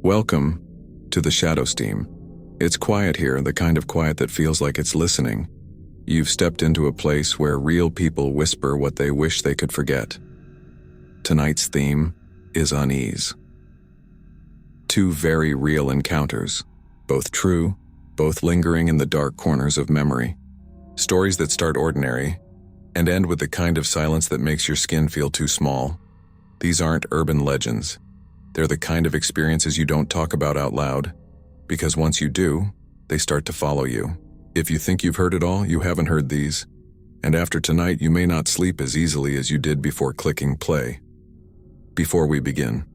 Welcome to the Shadow Steam. It's quiet here, the kind of quiet that feels like it's listening. You've stepped into a place where real people whisper what they wish they could forget. Tonight's theme is unease. Two very real encounters, both true, both lingering in the dark corners of memory. Stories that start ordinary and end with the kind of silence that makes your skin feel too small. These aren't urban legends. They're the kind of experiences you don't talk about out loud, because once you do, they start to follow you. If you think you've heard it all, you haven't heard these. And after tonight, you may not sleep as easily as you did before clicking play. Before we begin,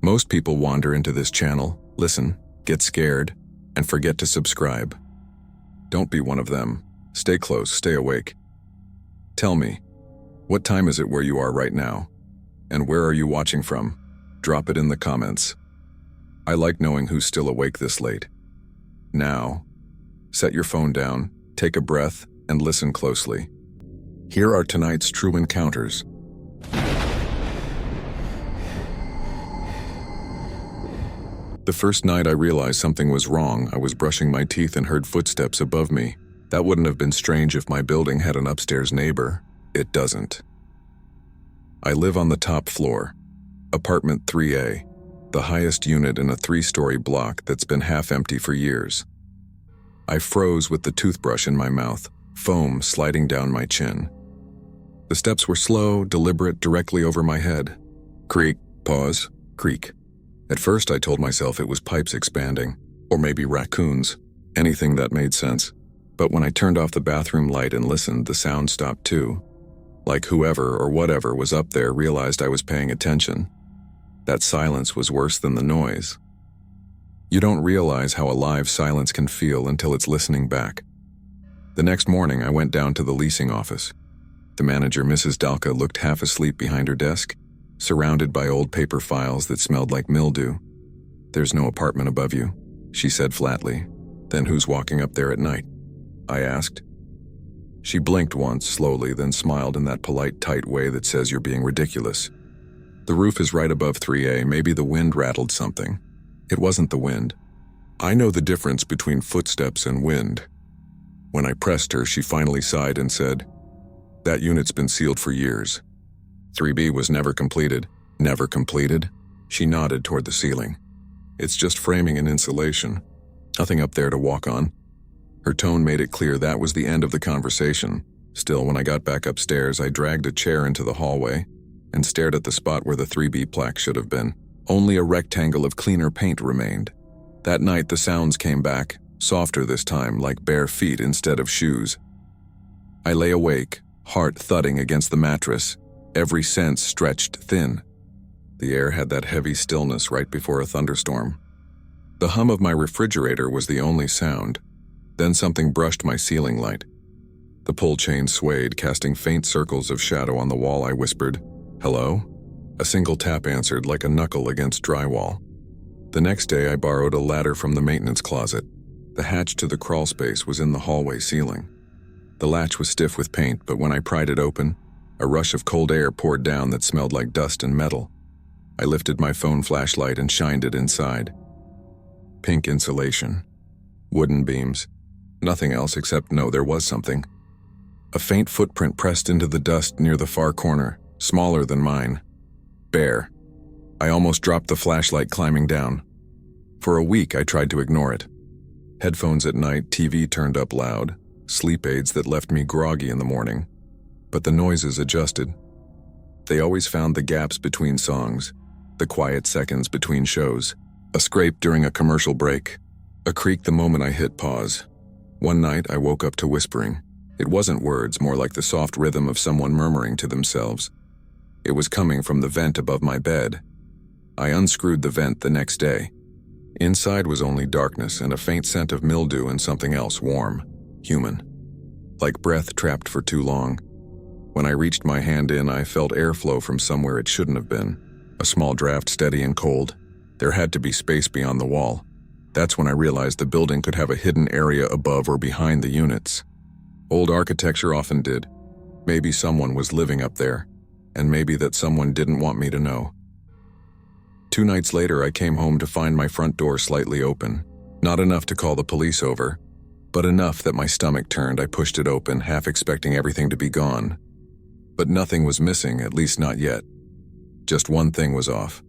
most people wander into this channel, listen, get scared, and forget to subscribe. Don't be one of them. Stay close, stay awake. Tell me, what time is it where you are right now? And where are you watching from? Drop it in the comments. I like knowing who's still awake this late. Now, set your phone down, take a breath, and listen closely. Here are tonight's true encounters. The first night I realized something was wrong, I was brushing my teeth and heard footsteps above me. That wouldn't have been strange if my building had an upstairs neighbor. It doesn't. I live on the top floor, apartment 3A, the highest unit in a 3-story block that's been half empty for years. I froze with the toothbrush in my mouth, foam sliding down my chin. The steps were slow, deliberate, directly over my head. Creak, pause, creak. At first I told myself it was pipes expanding, or maybe raccoons, anything that made sense. But when I turned off the bathroom light and listened, the sound stopped too. Like whoever or whatever was up there realized I was paying attention. That silence was worse than the noise. You don't realize how alive silence can feel until it's listening back. The next morning, I went down to the leasing office. The manager, Mrs. Dalka, looked half asleep behind her desk, surrounded by old paper files that smelled like mildew. "There's no apartment above you," she said flatly. "Then who's walking up there at night?" I asked. She blinked once, slowly, then smiled in that polite, tight way that says you're being ridiculous. "The roof is right above 3A. Maybe the wind rattled something." It wasn't the wind. I know the difference between footsteps and wind. When I pressed her, she finally sighed and said, "That unit's been sealed for years. 3B was never completed." "Never completed?" She nodded toward the ceiling. "It's just framing and insulation. Nothing up there to walk on." Her tone made it clear that was the end of the conversation. Still, when I got back upstairs, I dragged a chair into the hallway and stared at the spot where the 3B plaque should have been. Only a rectangle of cleaner paint remained. That night, the sounds came back, softer this time, like bare feet instead of shoes. I lay awake, heart thudding against the mattress, every sense stretched thin. The air had that heavy stillness right before a thunderstorm. The hum of my refrigerator was the only sound. Then something brushed my ceiling light. The pull chain swayed, casting faint circles of shadow on the wall. I whispered, "Hello?" A single tap answered, like a knuckle against drywall. The next day, I borrowed a ladder from the maintenance closet. The hatch to the crawl space was in the hallway ceiling. The latch was stiff with paint, but when I pried it open, a rush of cold air poured down that smelled like dust and metal. I lifted my phone flashlight and shined it inside. Pink insulation. Wooden beams. Nothing else except there was something. A faint footprint pressed into the dust near the far corner, smaller than mine. Bare. I almost dropped the flashlight climbing down. For a week, I tried to ignore it. Headphones at night, TV turned up loud, sleep aids that left me groggy in the morning. But the noises adjusted. They always found the gaps between songs, the quiet seconds between shows, a scrape during a commercial break, a creak the moment I hit pause. One night, I woke up to whispering. It wasn't words, more like the soft rhythm of someone murmuring to themselves. It was coming from the vent above my bed. I unscrewed the vent the next day. Inside was only darkness and a faint scent of mildew and something else warm, human. Like breath trapped for too long. When I reached my hand in, I felt airflow from somewhere it shouldn't have been. A small draft, steady and cold. There had to be space beyond the wall. That's when I realized the building could have a hidden area above or behind the units. Old architecture often did. Maybe someone was living up there, and maybe that someone didn't want me to know. 2 nights later, I came home to find my front door slightly open. Not enough to call the police over, but enough that my stomach turned. I pushed it open, half expecting everything to be gone. But nothing was missing, at least not yet. Just one thing was off.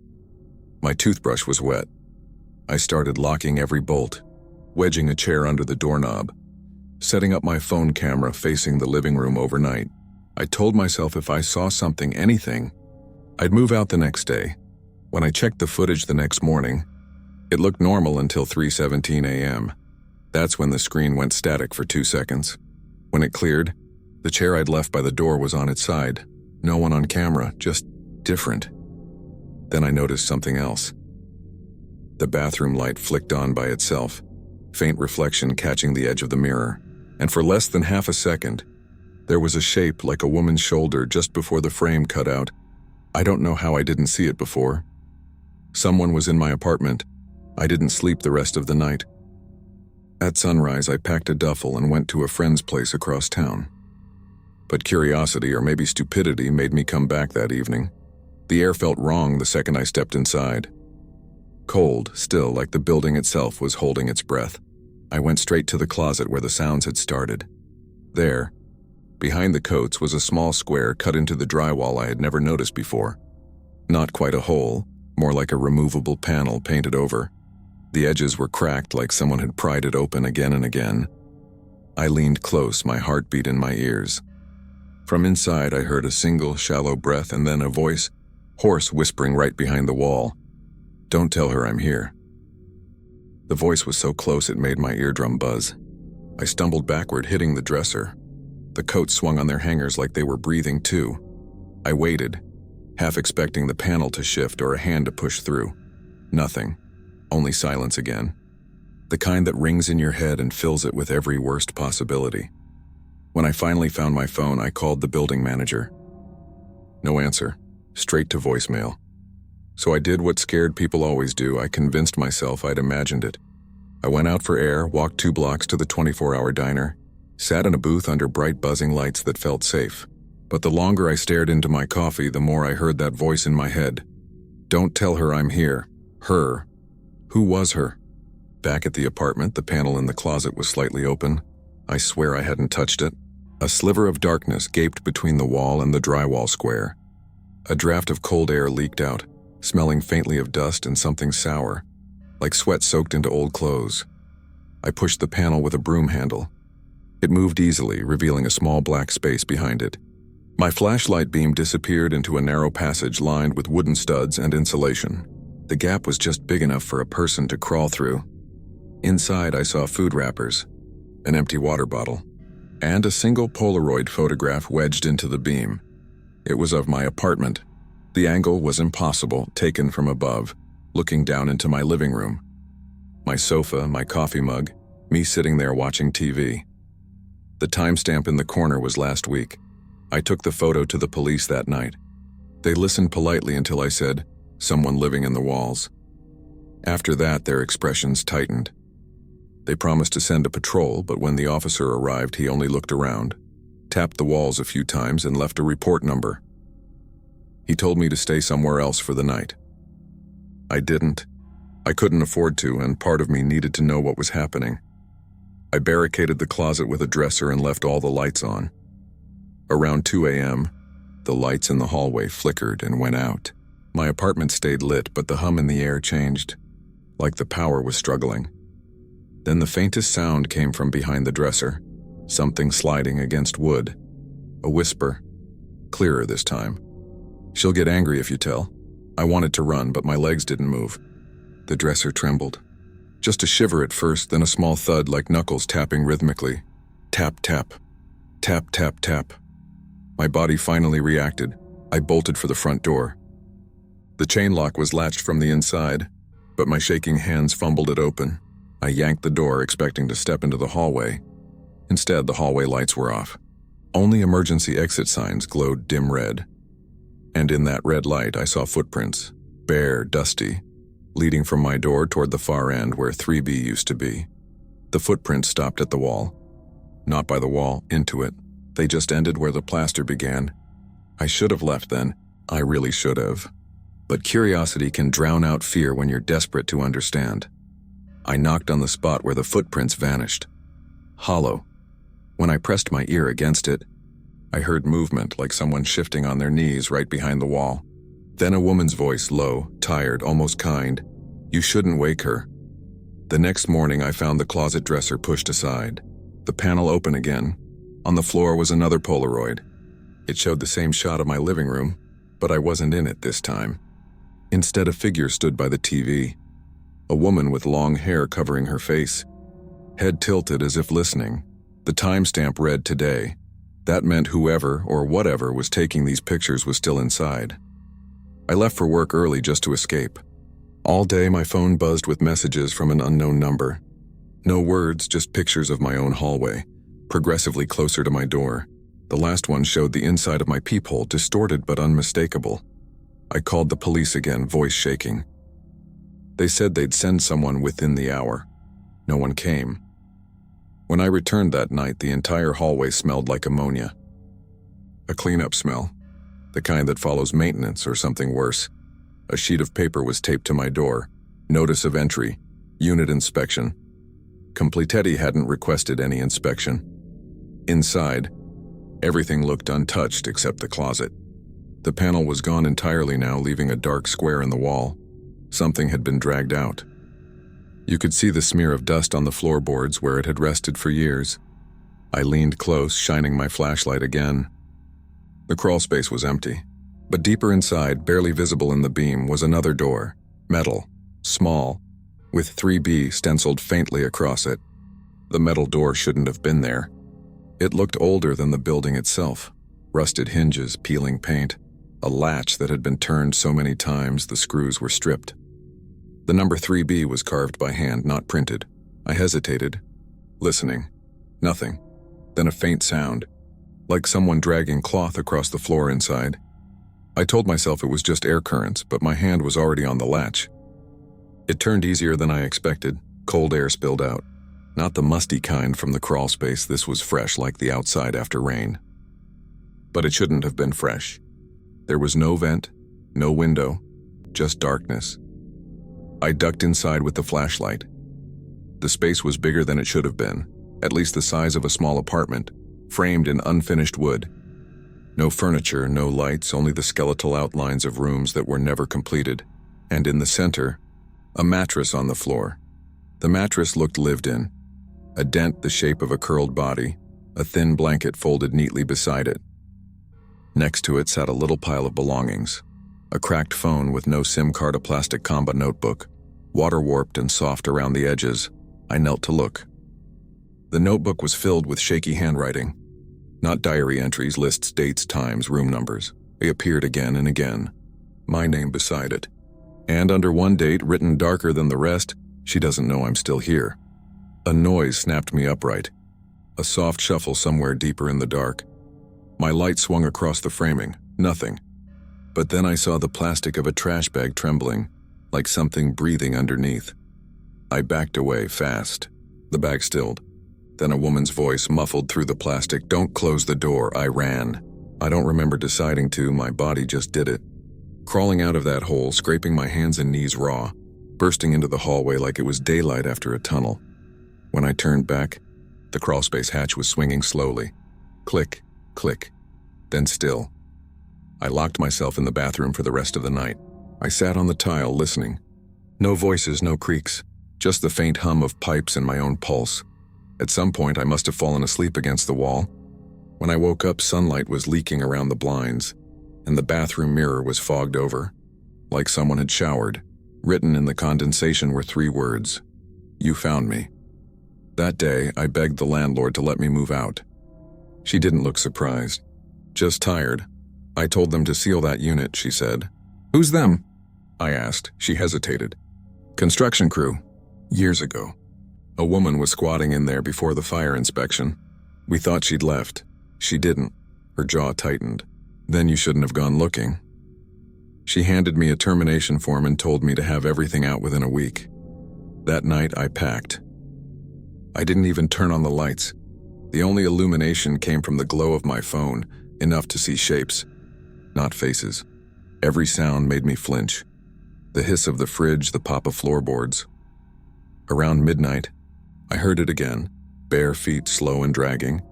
My toothbrush was wet. I started locking every bolt, wedging a chair under the doorknob, setting up my phone camera facing the living room overnight. I told myself if I saw something, anything, I'd move out the next day. When I checked the footage the next morning, it looked normal until 3:17 a.m. That's when the screen went static for 2 seconds. When it cleared, the chair I'd left by the door was on its side. No one on camera, just different. Then I noticed something else. The bathroom light flicked on by itself, faint reflection catching the edge of the mirror. And for less than half a second, there was a shape like a woman's shoulder just before the frame cut out. I don't know how I didn't see it before. Someone was in my apartment. I didn't sleep the rest of the night. At sunrise, I packed a duffel and went to a friend's place across town. But curiosity, or maybe stupidity, made me come back that evening. The air felt wrong the second I stepped inside. Cold, still, like the building itself was holding its breath. I went straight to the closet where the sounds had started. There, behind the coats, was a small square cut into the drywall I had never noticed before. Not quite a hole, more like a removable panel painted over. The edges were cracked like someone had pried it open again and again. I leaned close, my heartbeat in my ears. From inside, I heard a single, shallow breath and then a voice, hoarse, whispering right behind the wall. "Don't tell her I'm here." The voice was so close it made my eardrum buzz. I stumbled backward, hitting the dresser. The coats swung on their hangers like they were breathing too. I waited, half expecting the panel to shift or a hand to push through. Nothing. Only silence again. The kind that rings in your head and fills it with every worst possibility. When I finally found my phone, I called the building manager. No answer. Straight to voicemail. So I did what scared people always do. I convinced myself I'd imagined it. I went out for air, walked 2 blocks to the 24-hour diner, sat in a booth under bright buzzing lights that felt safe. But the longer I stared into my coffee, the more I heard that voice in my head. Don't tell her I'm here. Her. Who was her? Back at the apartment, the panel in the closet was slightly open. I swear I hadn't touched it. A sliver of darkness gaped between the wall and the drywall square. A draft of cold air leaked out, smelling faintly of dust and something sour, like sweat soaked into old clothes. I pushed the panel with a broom handle. It moved easily, revealing a small black space behind it. My flashlight beam disappeared into a narrow passage lined with wooden studs and insulation. The gap was just big enough for a person to crawl through. Inside, I saw food wrappers, an empty water bottle, and a single Polaroid photograph wedged into the beam. It was of my apartment. The angle was impossible, taken from above, looking down into my living room. My sofa, my coffee mug, me sitting there watching TV. The timestamp in the corner was last week. I took the photo to the police that night. They listened politely until I said, "Someone living in the walls." After that, their expressions tightened. They promised to send a patrol, but when the officer arrived, he only looked around, tapped the walls a few times, and left a report number. He told me to stay somewhere else for the night. I didn't. I couldn't afford to, and part of me needed to know what was happening. I barricaded the closet with a dresser and left all the lights on. Around 2 a.m., the lights in the hallway flickered and went out. My apartment stayed lit, but the hum in the air changed, like the power was struggling. Then the faintest sound came from behind the dresser, something sliding against wood. A whisper, clearer this time. "She'll get angry if you tell." I wanted to run, but my legs didn't move. The dresser trembled. Just a shiver at first, then a small thud like knuckles tapping rhythmically. Tap, tap. Tap, tap, tap. My body finally reacted. I bolted for the front door. The chain lock was latched from the inside, but my shaking hands fumbled it open. I yanked the door, expecting to step into the hallway. Instead, the hallway lights were off. Only emergency exit signs glowed dim red. And in that red light, I saw footprints, bare, dusty, leading from my door toward the far end where 3B used to be. The footprints stopped at the wall. Not by the wall, into it. They just ended where the plaster began. I should have left then. I really should have. But curiosity can drown out fear when you're desperate to understand. I knocked on the spot where the footprints vanished. Hollow. When I pressed my ear against it, I heard movement like someone shifting on their knees right behind the wall. Then a woman's voice, low, tired, almost kind. "You shouldn't wake her." The next morning I found the closet dresser pushed aside. The panel open again. On the floor was another Polaroid. It showed the same shot of my living room, but I wasn't in it this time. Instead, a figure stood by the TV. A woman with long hair covering her face, head tilted as if listening. The timestamp read today. That meant whoever or whatever was taking these pictures was still inside. I left for work early just to escape. All day my phone buzzed with messages from an unknown number. No words, just pictures of my own hallway, progressively closer to my door. The last one showed the inside of my peephole, distorted but unmistakable. I called the police again, voice shaking. They said they'd send someone within the hour. No one came. When I returned that night, the entire hallway smelled like ammonia. A cleanup smell, the kind that follows maintenance or something worse. A sheet of paper was taped to my door. Notice of entry, unit inspection. Completetti hadn't requested any inspection. Inside, everything looked untouched except the closet. The panel was gone entirely now, leaving a dark square in the wall. Something had been dragged out. You could see the smear of dust on the floorboards where it had rested for years. I leaned close, shining my flashlight again. The crawl space was empty, but deeper inside, barely visible in the beam, was another door, metal, small, with 3B stenciled faintly across it. The metal door shouldn't have been there. It looked older than the building itself. Rusted hinges, peeling paint, a latch that had been turned so many times the screws were stripped. The number 3B was carved by hand, not printed. I hesitated, listening. Nothing. Then a faint sound, like someone dragging cloth across the floor inside. I told myself it was just air currents, but my hand was already on the latch. It turned easier than I expected. Cold air spilled out. Not the musty kind from the crawl space. This was fresh, like the outside after rain. But it shouldn't have been fresh. There was no vent, no window, just darkness. I ducked inside with the flashlight. The space was bigger than it should have been, at least the size of a small apartment, framed in unfinished wood. No furniture, no lights, only the skeletal outlines of rooms that were never completed. And in the center, a mattress on the floor. The mattress looked lived in. A dent the shape of a curled body, a thin blanket folded neatly beside it. Next to it sat a little pile of belongings. A cracked phone with no SIM card, a plastic combo notebook, water-warped and soft around the edges. I knelt to look. The notebook was filled with shaky handwriting. Not diary entries, lists, dates, times, room numbers. They appeared again and again. My name beside it. And under one date, written darker than the rest, "She doesn't know I'm still here." A noise snapped me upright. A soft shuffle somewhere deeper in the dark. My light swung across the framing. Nothing. But then I saw the plastic of a trash bag trembling, like something breathing underneath. I backed away fast. The bag stilled. Then a woman's voice muffled through the plastic. "Don't close the door." I ran. I don't remember deciding to, my body just did it. Crawling out of that hole, scraping my hands and knees raw, bursting into the hallway like it was daylight after a tunnel. When I turned back, the crawlspace hatch was swinging slowly. Click, click, then still. I locked myself in the bathroom for the rest of the night. I sat on the tile listening. No voices, no creaks, just the faint hum of pipes and my own pulse. At some point, I must have fallen asleep against the wall. When I woke up, sunlight was leaking around the blinds, and the bathroom mirror was fogged over, like someone had showered. Written in the condensation were 3 words: "You found me." That day, I begged the landlord to let me move out. She didn't look surprised, just tired. "I told them to seal that unit," she said. "Who's them?" I asked. She hesitated. "Construction crew. Years ago. A woman was squatting in there before the fire inspection. We thought she'd left. She didn't." Her jaw tightened. "Then you shouldn't have gone looking." She handed me a termination form and told me to have everything out within a week. That night, I packed. I didn't even turn on the lights. The only illumination came from the glow of my phone, enough to see shapes, not faces. Every sound made me flinch. The hiss of the fridge, the pop of floorboards. Around midnight, I heard it again, bare feet slow and dragging.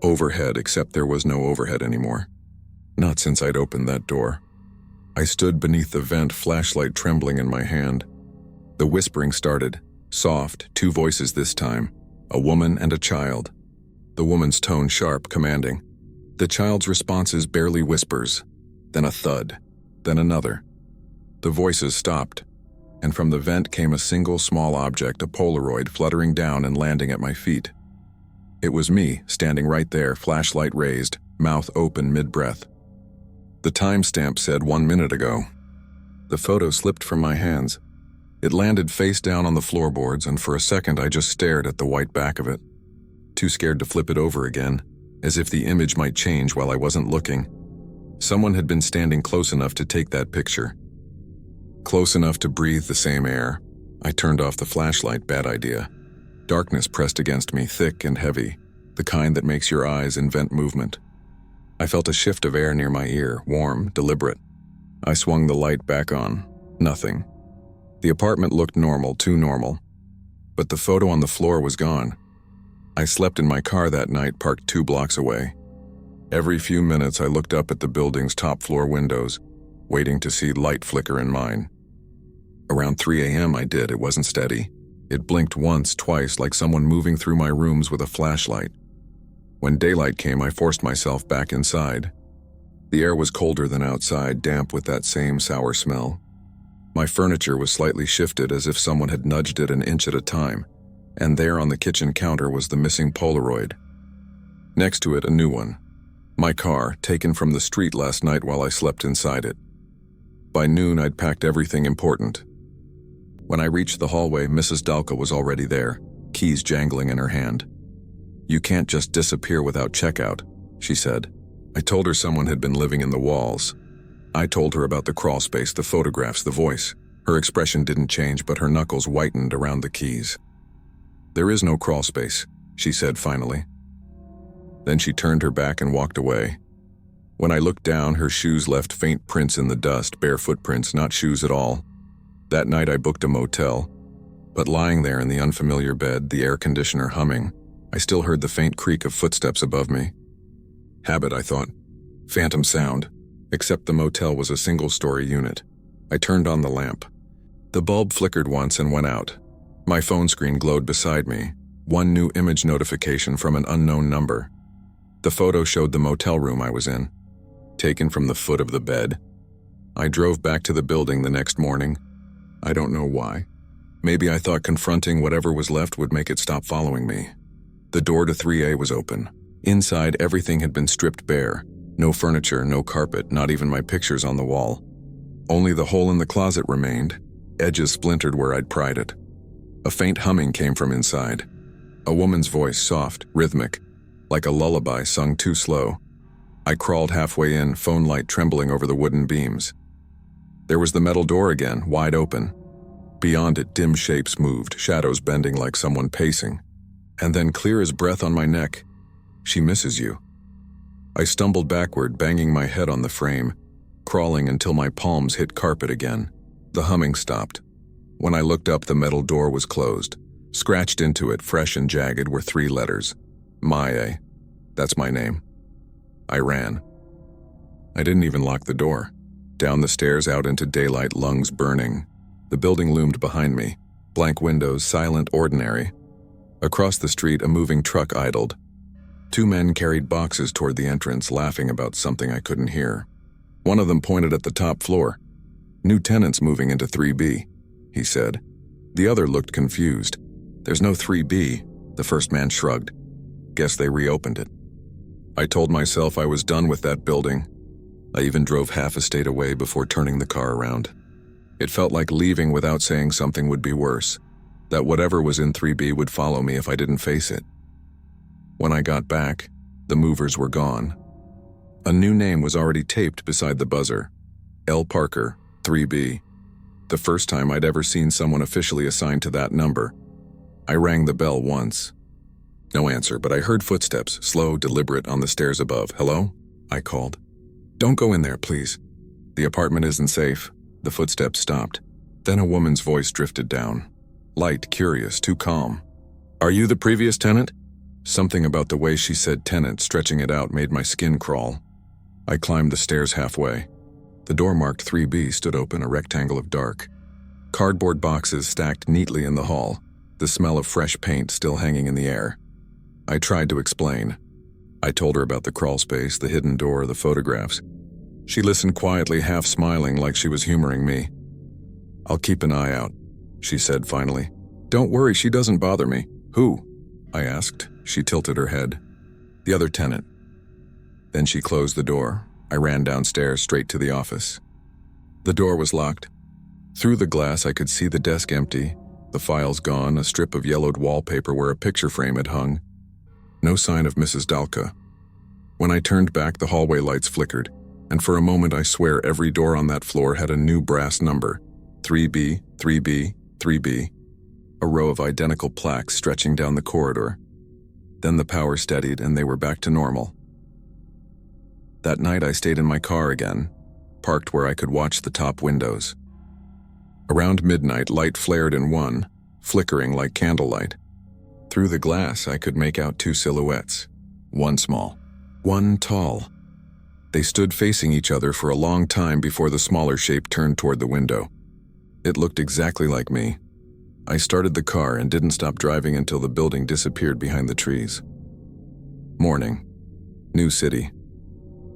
Overhead, except there was no overhead anymore. Not since I'd opened that door. I stood beneath the vent, flashlight trembling in my hand. The whispering started, soft, 2 voices this time, a woman and a child. The woman's tone sharp, commanding. The child's responses barely whispers, then a thud, then another. The voices stopped, and from the vent came a single small object, a Polaroid, fluttering down and landing at my feet. It was me, standing right there, flashlight raised, mouth open mid-breath. The timestamp said 1 minute ago. The photo slipped from my hands. It landed face down on the floorboards, and for a second I just stared at the white back of it, too scared to flip it over again, as if the image might change while I wasn't looking. Someone had been standing close enough to take that picture. Close enough to breathe the same air. I turned off the flashlight, bad idea. Darkness pressed against me, thick and heavy, the kind that makes your eyes invent movement. I felt a shift of air near my ear, warm, deliberate. I swung the light back on. Nothing. The apartment looked normal, too normal. But the photo on the floor was gone. I slept in my car that night, parked 2 blocks away. Every few minutes I looked up at the building's top floor windows, waiting to see light flicker in mine. Around 3 a.m. I did. It wasn't steady. It blinked once, twice, like someone moving through my rooms with a flashlight. When daylight came, I forced myself back inside. The air was colder than outside, damp with that same sour smell. My furniture was slightly shifted, as if someone had nudged it an inch at a time, and there on the kitchen counter was the missing Polaroid. Next to it, a new one. My car, taken from the street last night while I slept inside it. By noon, I'd packed everything important. When I reached the hallway, Mrs. Dalka was already there, keys jangling in her hand. "You can't just disappear without checkout," she said. I told her someone had been living in the walls. I told her about the crawl space, the photographs, the voice. Her expression didn't change, but her knuckles whitened around the keys. "There is no crawl space," she said finally. Then she turned her back and walked away. When I looked down, her shoes left faint prints in the dust, bare footprints, not shoes at all. That night I booked a motel, but lying there in the unfamiliar bed, the air conditioner humming, I still heard the faint creak of footsteps above me. Habit, I thought. Phantom sound, except the motel was a single-story unit. I turned on the lamp. The bulb flickered once and went out. My phone screen glowed beside me, 1 new image notification from an unknown number. The photo showed the motel room I was in, taken from the foot of the bed. I drove back to the building the next morning. I don't know why. Maybe I thought confronting whatever was left would make it stop following me. The door to 3A was open. Inside, everything had been stripped bare. No furniture, no carpet, not even my pictures on the wall. Only the hole in the closet remained, edges splintered where I'd pried it. A faint humming came from inside. A woman's voice, soft, rhythmic, like a lullaby sung too slow. I crawled halfway in, phone light trembling over the wooden beams. There was the metal door again, wide open. Beyond it, dim shapes moved, shadows bending like someone pacing. And then, clear as breath on my neck, "She misses you." I stumbled backward, banging my head on the frame, crawling until my palms hit carpet again. The humming stopped. When I looked up, the metal door was closed. Scratched into it, fresh and jagged, were 3 letters. Maya. That's my name. I ran. I didn't even lock the door. Down the stairs, out into daylight, lungs burning. The building loomed behind me. Blank windows, silent, ordinary. Across the street, a moving truck idled. 2 men carried boxes toward the entrance, laughing about something I couldn't hear. One of them pointed at the top floor. "New tenants moving into 3B, he said. The other looked confused. "There's no 3B, the first man shrugged. "Guess they reopened it." I told myself I was done with that building. I even drove half a state away before turning the car around. It felt like leaving without saying something would be worse, that whatever was in 3B would follow me if I didn't face it. When I got back, the movers were gone. A new name was already taped beside the buzzer. L. Parker, 3B. The first time I'd ever seen someone officially assigned to that number. I rang the bell once. No answer, but I heard footsteps, slow, deliberate, on the stairs above. "Hello?" I called. "Don't go in there, please." The apartment isn't safe. The footsteps stopped. Then a woman's voice drifted down. Light, curious, too calm. Are you the previous tenant? Something about the way she said tenant, stretching it out, made my skin crawl. I climbed the stairs halfway. The door marked 3B stood open, a rectangle of dark. Cardboard boxes stacked neatly in the hall, the smell of fresh paint still hanging in the air. I tried to explain. I told her about the crawl space, the hidden door, the photographs. She listened quietly, half smiling like she was humoring me. I'll keep an eye out, she said finally. Don't worry, she doesn't bother me. Who? I asked. She tilted her head. The other tenant. Then she closed the door. I ran downstairs straight to the office. The door was locked. Through the glass I could see the desk empty, the files gone, a strip of yellowed wallpaper where a picture frame had hung. No sign of Mrs. Dalka. When I turned back, the hallway lights flickered, and for a moment I swear every door on that floor had a new brass number. 3B, 3B, 3B. A row of identical plaques stretching down the corridor. Then the power steadied and they were back to normal. That night I stayed in my car again, parked where I could watch the top windows. Around midnight, light flared in one, flickering like candlelight. Through the glass I could make out two silhouettes, one small, one tall. They stood facing each other for a long time before the smaller shape turned toward the window. It looked exactly like me. I started the car and didn't stop driving until the building disappeared behind the trees. Morning. New city.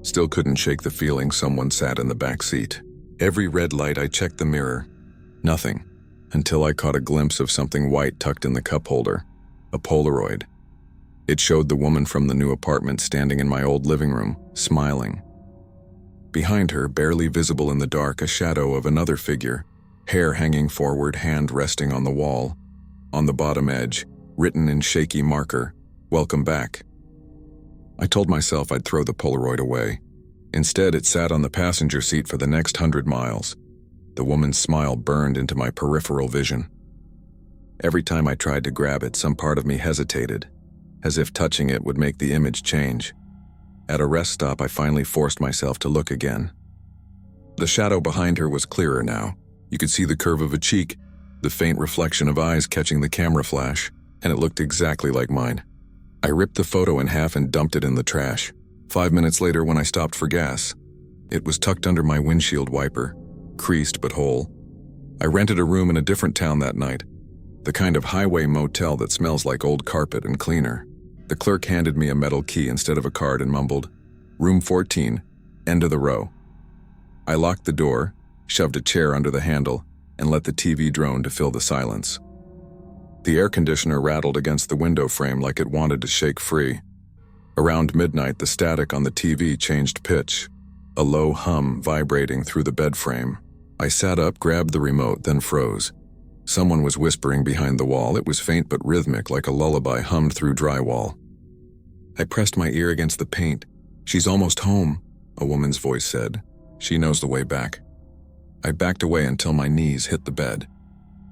Still couldn't shake the feeling someone sat in the back seat. Every red light I checked the mirror. Nothing, until I caught a glimpse of something white tucked in the cup holder. A Polaroid. It showed the woman from the new apartment standing in my old living room, smiling. Behind her, barely visible in the dark, a shadow of another figure, hair hanging forward, hand resting on the wall. On the bottom edge, written in shaky marker, "Welcome back." I told myself I'd throw the Polaroid away. Instead, it sat on the passenger seat for the next 100 miles. The woman's smile burned into my peripheral vision. Every time I tried to grab it, some part of me hesitated, as if touching it would make the image change. At a rest stop, I finally forced myself to look again. The shadow behind her was clearer now. You could see the curve of a cheek, the faint reflection of eyes catching the camera flash, and it looked exactly like mine. I ripped the photo in half and dumped it in the trash. 5 minutes later, when I stopped for gas, it was tucked under my windshield wiper, creased but whole. I rented a room in a different town that night, the kind of highway motel that smells like old carpet and cleaner. The clerk handed me a metal key instead of a card and mumbled, "Room 14, end of the row." I locked the door, shoved a chair under the handle, and let the TV drone to fill the silence. The air conditioner rattled against the window frame like it wanted to shake free. Around midnight, the static on the TV changed pitch, a low hum vibrating through the bed frame. I sat up, grabbed the remote, then froze. Someone was whispering behind the wall. It was faint but rhythmic, like a lullaby hummed through drywall. I pressed my ear against the paint. "She's almost home," a woman's voice said. "She knows the way back." I backed away until my knees hit the bed.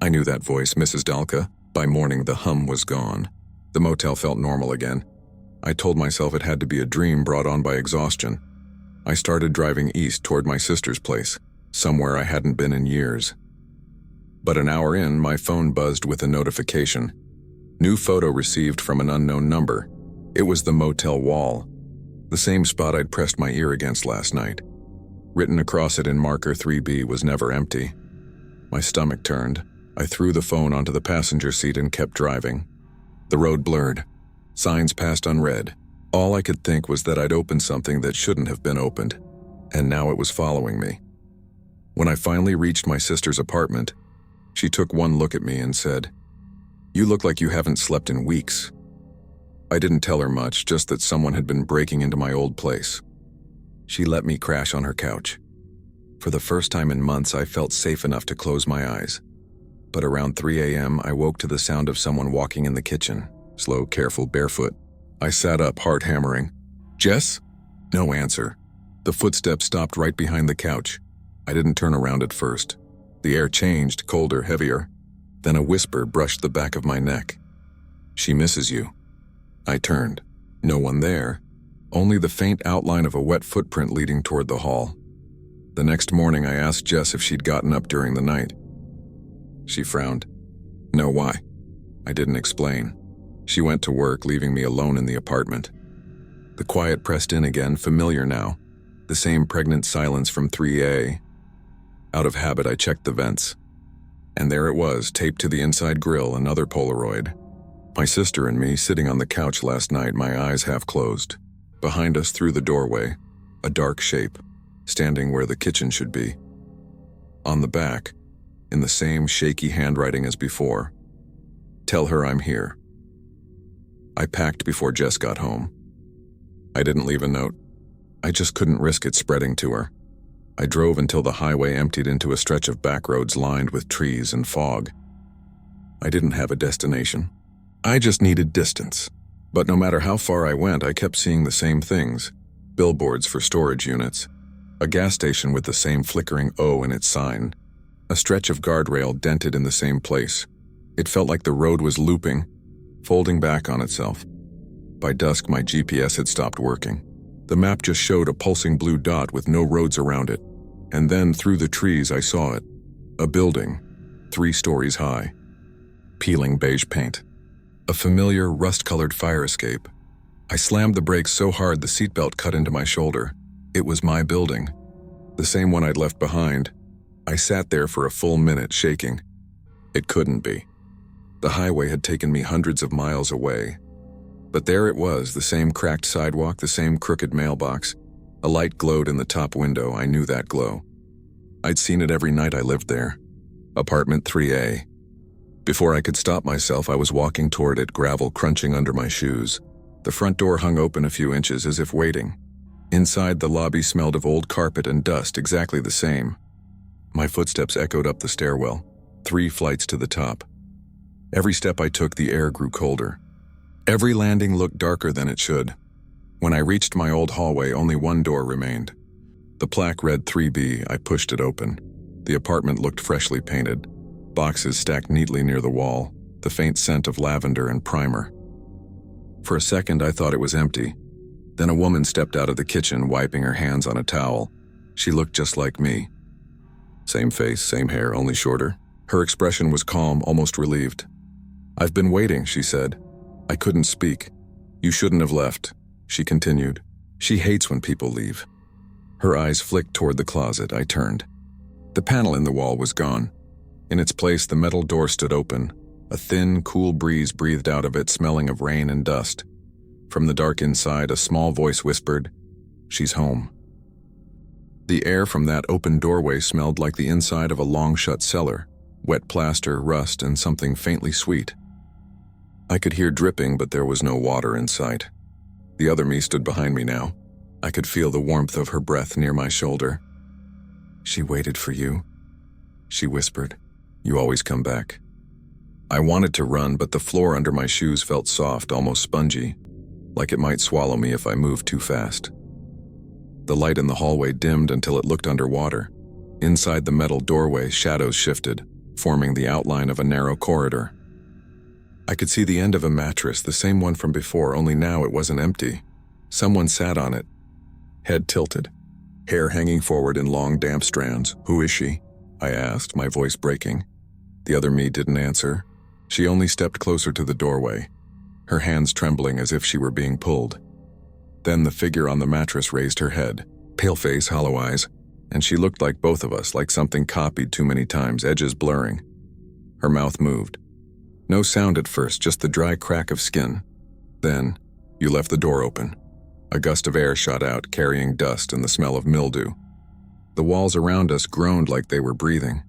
I knew that voice, Mrs. Dalka. By morning, the hum was gone. The motel felt normal again. I told myself it had to be a dream brought on by exhaustion. I started driving east toward my sister's place, somewhere I hadn't been in years. But an hour in, my phone buzzed with a notification. New photo received from an unknown number. It was the motel wall, the same spot I'd pressed my ear against last night. Written across it in marker 3B was never empty. My stomach turned. I threw the phone onto the passenger seat and kept driving. The road blurred. Signs passed unread. All I could think was that I'd opened something that shouldn't have been opened, and now it was following me. When I finally reached my sister's apartment, she took one look at me and said, "You look like you haven't slept in weeks." I didn't tell her much, just that someone had been breaking into my old place. She let me crash on her couch. For the first time in months, I felt safe enough to close my eyes. But around 3 a.m., I woke to the sound of someone walking in the kitchen, slow, careful, barefoot. I sat up, heart hammering. "Jess?" No answer. The footsteps stopped right behind the couch. I didn't turn around at first. The air changed, colder, heavier. Then a whisper brushed the back of my neck. "She misses you." I turned. No one there. Only the faint outline of a wet footprint leading toward the hall. The next morning, I asked Jess if she'd gotten up during the night. She frowned. No, why? I didn't explain. She went to work, leaving me alone in the apartment. The quiet pressed in again, familiar now. The same pregnant silence from 3A. Out of habit, I checked the vents. And there it was, taped to the inside grill, another Polaroid. My sister and me sitting on the couch last night, my eyes half closed. Behind us, through the doorway, a dark shape, standing where the kitchen should be. On the back, in the same shaky handwriting as before, "Tell her I'm here." I packed before Jess got home. I didn't leave a note. I just couldn't risk it spreading to her. I drove until the highway emptied into a stretch of back roads lined with trees and fog. I didn't have a destination. I just needed distance. But no matter how far I went, I kept seeing the same things. Billboards for storage units. A gas station with the same flickering O in its sign. A stretch of guardrail dented in the same place. It felt like the road was looping, folding back on itself. By dusk, my GPS had stopped working. The map just showed a pulsing blue dot with no roads around it. And then, through the trees, I saw it. A building, 3 stories high. Peeling beige paint. A familiar, rust-colored fire escape. I slammed the brakes so hard the seatbelt cut into my shoulder. It was my building. The same one I'd left behind. I sat there for a full minute, shaking. It couldn't be. The highway had taken me hundreds of miles away. But there it was, the same cracked sidewalk, the same crooked mailbox. A light glowed in the top window. I knew that glow. I'd seen it every night I lived there. Apartment 3A. Before I could stop myself, I was walking toward it, gravel crunching under my shoes. The front door hung open a few inches, as if waiting. Inside, the lobby smelled of old carpet and dust, exactly the same. My footsteps echoed up the stairwell, 3 flights to the top. Every step I took, the air grew colder. Every landing looked darker than it should. When I reached my old hallway, only one door remained. The plaque read 3B. I pushed it open. The apartment looked freshly painted. Boxes stacked neatly near the wall, the faint scent of lavender and primer. For a second, I thought it was empty. Then a woman stepped out of the kitchen, wiping her hands on a towel. She looked just like me. Same face, same hair, only shorter. Her expression was calm, almost relieved. "I've been waiting," she said. I couldn't speak. "You shouldn't have left," she continued. "She hates when people leave." Her eyes flicked toward the closet. I turned. The panel in the wall was gone. In its place, the metal door stood open. A thin, cool breeze breathed out of it, smelling of rain and dust. From the dark inside, a small voice whispered, "She's home." The air from that open doorway smelled like the inside of a long-shut cellar, wet plaster, rust, and something faintly sweet. I could hear dripping, but there was no water in sight. The other me stood behind me now. I could feel the warmth of her breath near my shoulder. "She waited for you," she whispered. "You always come back." I wanted to run, but the floor under my shoes felt soft, almost spongy, like it might swallow me if I moved too fast. The light in the hallway dimmed until it looked underwater. Inside the metal doorway, shadows shifted, forming the outline of a narrow corridor. I could see the end of a mattress, the same one from before, only now it wasn't empty. Someone sat on it, head tilted, hair hanging forward in long, damp strands. "Who is she?" I asked, my voice breaking. The other me didn't answer. She only stepped closer to the doorway, her hands trembling as if she were being pulled. Then the figure on the mattress raised her head, pale face, hollow eyes, and she looked like both of us, like something copied too many times, edges blurring. Her mouth moved. No sound at first, just the dry crack of skin. Then, "You left the door open." A gust of air shot out, carrying dust and the smell of mildew. The walls around us groaned like they were breathing.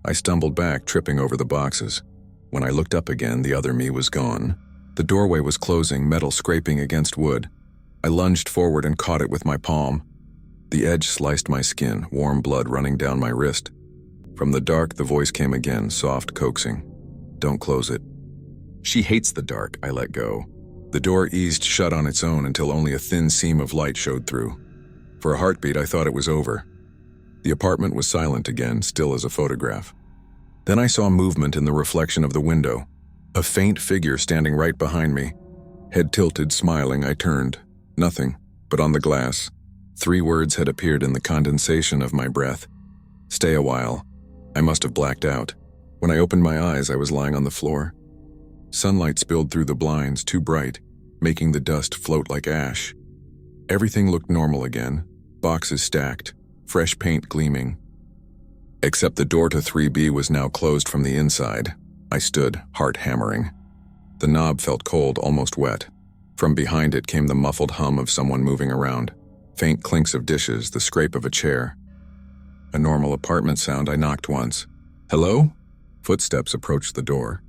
I stumbled back, tripping over the boxes. When I looked up again, the other me was gone. The doorway was closing, metal scraping against wood. I lunged forward and caught it with my palm. The edge sliced my skin, warm blood running down my wrist. From the dark, the voice came again, soft, coaxing. "Don't close it." "She hates the dark," I let go. The door eased shut on its own until only a thin seam of light showed through. For a heartbeat, I thought it was over. The apartment was silent again, still as a photograph. Then I saw movement in the reflection of the window. A faint figure standing right behind me. Head tilted, smiling, I turned. Nothing, but on the glass, 3 words had appeared in the condensation of my breath. Stay a while. I must have blacked out. When I opened my eyes, I was lying on the floor. Sunlight spilled through the blinds, too bright, making the dust float like ash. Everything looked normal again. Boxes stacked, fresh paint gleaming. Except the door to 3B was now closed from the inside. I stood, heart hammering. The knob felt cold, almost wet. From behind it came the muffled hum of someone moving around. Faint clinks of dishes, the scrape of a chair. A normal apartment sound. I knocked once. Hello? Footsteps approached the door.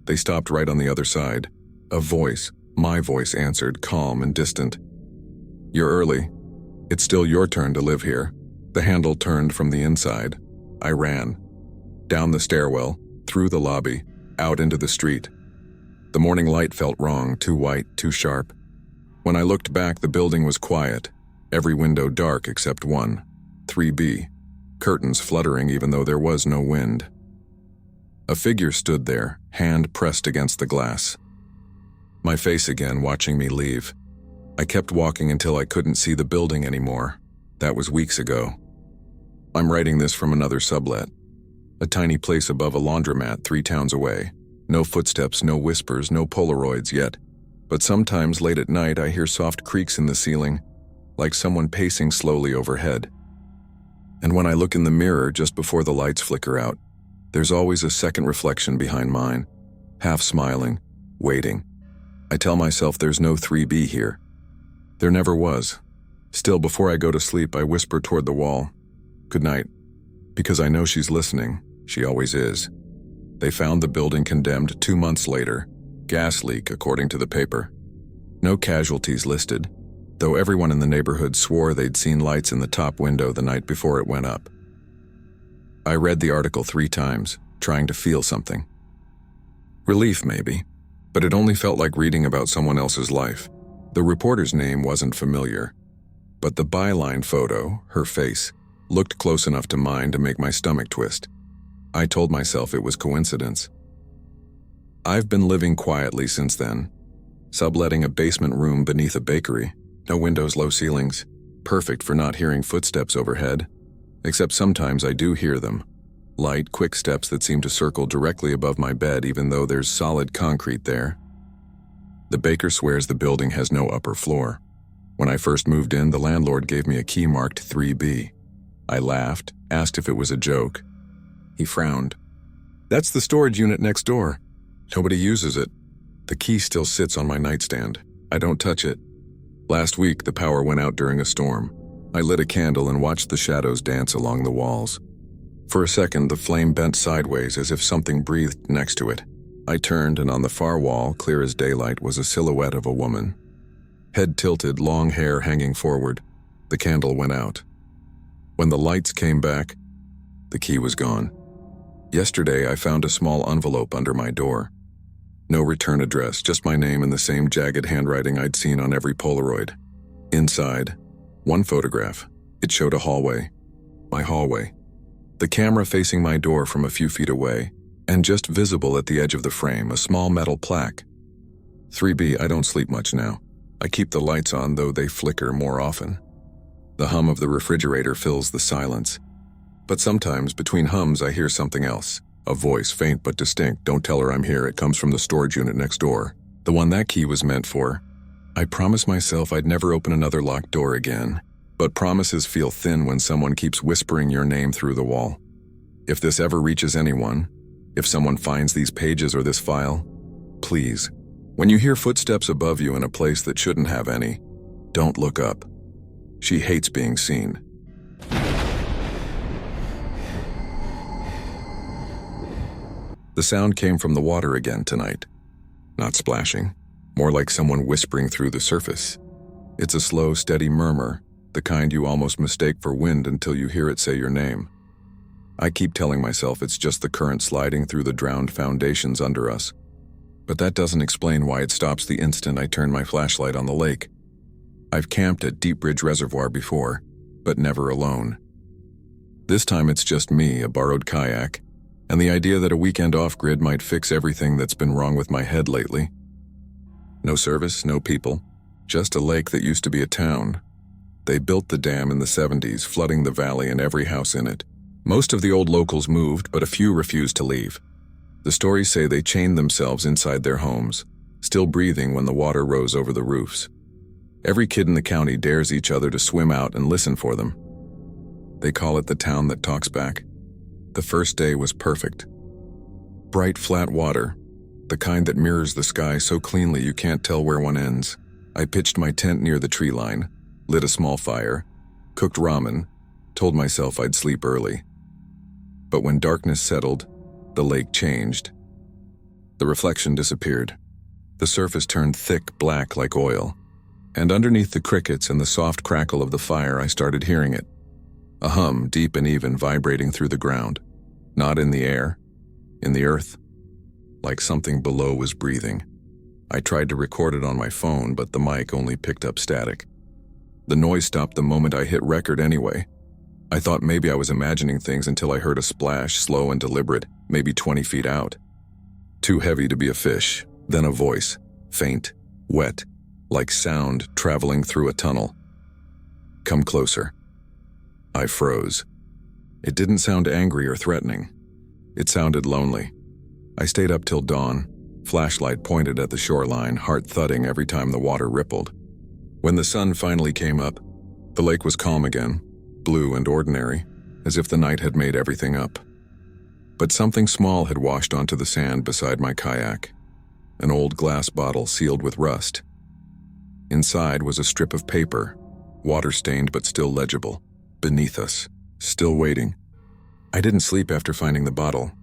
They stopped right on the other side. A voice, my voice, answered, calm and distant. You're early. It's still your turn to live here. The handle turned from the inside. I ran. Down the stairwell, through the lobby, out into the street. The morning light felt wrong, too white, too sharp. When I looked back, the building was quiet. Every window dark except one, 3B. Curtains fluttering even though there was no wind. A figure stood there, hand pressed against the glass. My face again, watching me leave. I kept walking until I couldn't see the building anymore. That was weeks ago. I'm writing this from another sublet. A tiny place above a laundromat 3 towns away. No footsteps, no whispers, no Polaroids yet. But sometimes late at night I hear soft creaks in the ceiling, like someone pacing slowly overhead. And when I look in the mirror just before the lights flicker out, there's always a second reflection behind mine, half smiling, waiting. I tell myself there's no 3B here. There never was. Still, before I go to sleep, I whisper toward the wall, "Good night," because I know she's listening. She always is. They found the building condemned 2 months later. Gas leak, according to the paper. No casualties listed, though everyone in the neighborhood swore they'd seen lights in the top window the night before it went up. I read the article 3 times, trying to feel something. Relief, maybe, but it only felt like reading about someone else's life. The reporter's name wasn't familiar, but the byline photo, her face, looked close enough to mine to make my stomach twist. I told myself it was coincidence. I've been living quietly since then, subletting a basement room beneath a bakery. No windows, low ceilings, perfect for not hearing footsteps overhead, except sometimes I do hear them. Light, quick steps that seem to circle directly above my bed even though there's solid concrete there. The baker swears the building has no upper floor. When I first moved in, the landlord gave me a key marked 3B. I laughed, asked if it was a joke. He frowned. "That's the storage unit next door. Nobody uses it. The key still sits on my nightstand. I don't touch it." Last week, the power went out during a storm. I lit a candle and watched the shadows dance along the walls. For a second, the flame bent sideways as if something breathed next to it. I turned, and on the far wall, clear as daylight, was a silhouette of a woman. Head tilted, long hair hanging forward. The candle went out. When the lights came back, the key was gone. Yesterday, I found a small envelope under my door. No return address, just my name and the same jagged handwriting I'd seen on every Polaroid. Inside, one photograph. It showed a hallway. My hallway. The camera facing my door from a few feet away, and just visible at the edge of the frame, a small metal plaque. 3B, I don't sleep much now. I keep the lights on, though they flicker more often. The hum of the refrigerator fills the silence. But sometimes, between hums, I hear something else. A voice, faint but distinct. "Don't tell her I'm here. It comes from the storage unit next door." The one that key was meant for. I promised myself I'd never open another locked door again. But promises feel thin when someone keeps whispering your name through the wall. If this ever reaches anyone, if someone finds these pages or this file, please, when you hear footsteps above you in a place that shouldn't have any, don't look up. She hates being seen. The sound came from the water again tonight. Not splashing, more like someone whispering through the surface. It's a slow, steady murmur, the kind you almost mistake for wind until you hear it say your name. I keep telling myself it's just the current sliding through the drowned foundations under us. But that doesn't explain why it stops the instant I turn my flashlight on the lake. I've camped at Deep Bridge Reservoir before, but never alone. This time it's just me, a borrowed kayak, and the idea that a weekend off-grid might fix everything that's been wrong with my head lately. No service, no people, just a lake that used to be a town. They built the dam in the 70s, flooding the valley and every house in it. Most of the old locals moved, but a few refused to leave. The stories say they chained themselves inside their homes, still breathing when the water rose over the roofs. Every kid in the county dares each other to swim out and listen for them. They call it the town that talks back. The first day was perfect. Bright, flat water, the kind that mirrors the sky so cleanly you can't tell where one ends. I pitched my tent near the tree line, lit a small fire, cooked ramen, told myself I'd sleep early. But when darkness settled, the lake changed. The reflection disappeared. The surface turned thick, black like oil. And underneath the crickets and the soft crackle of the fire, I started hearing it. A hum, deep and even, vibrating through the ground. Not in the air, in the earth. Like something below was breathing. I tried to record it on my phone, but the mic only picked up static. The noise stopped the moment I hit record anyway. I thought maybe I was imagining things until I heard a splash, slow and deliberate, maybe 20 feet out. Too heavy to be a fish, then a voice, faint, wet, like sound traveling through a tunnel. Come closer. I froze. It didn't sound angry or threatening. It sounded lonely. I stayed up till dawn, flashlight pointed at the shoreline, heart thudding every time the water rippled. When the sun finally came up, the lake was calm again, blue and ordinary, as if the night had made everything up. But something small had washed onto the sand beside my kayak, an old glass bottle sealed with rust. Inside was a strip of paper, water-stained but still legible, beneath us, still waiting. I didn't sleep after finding the bottle.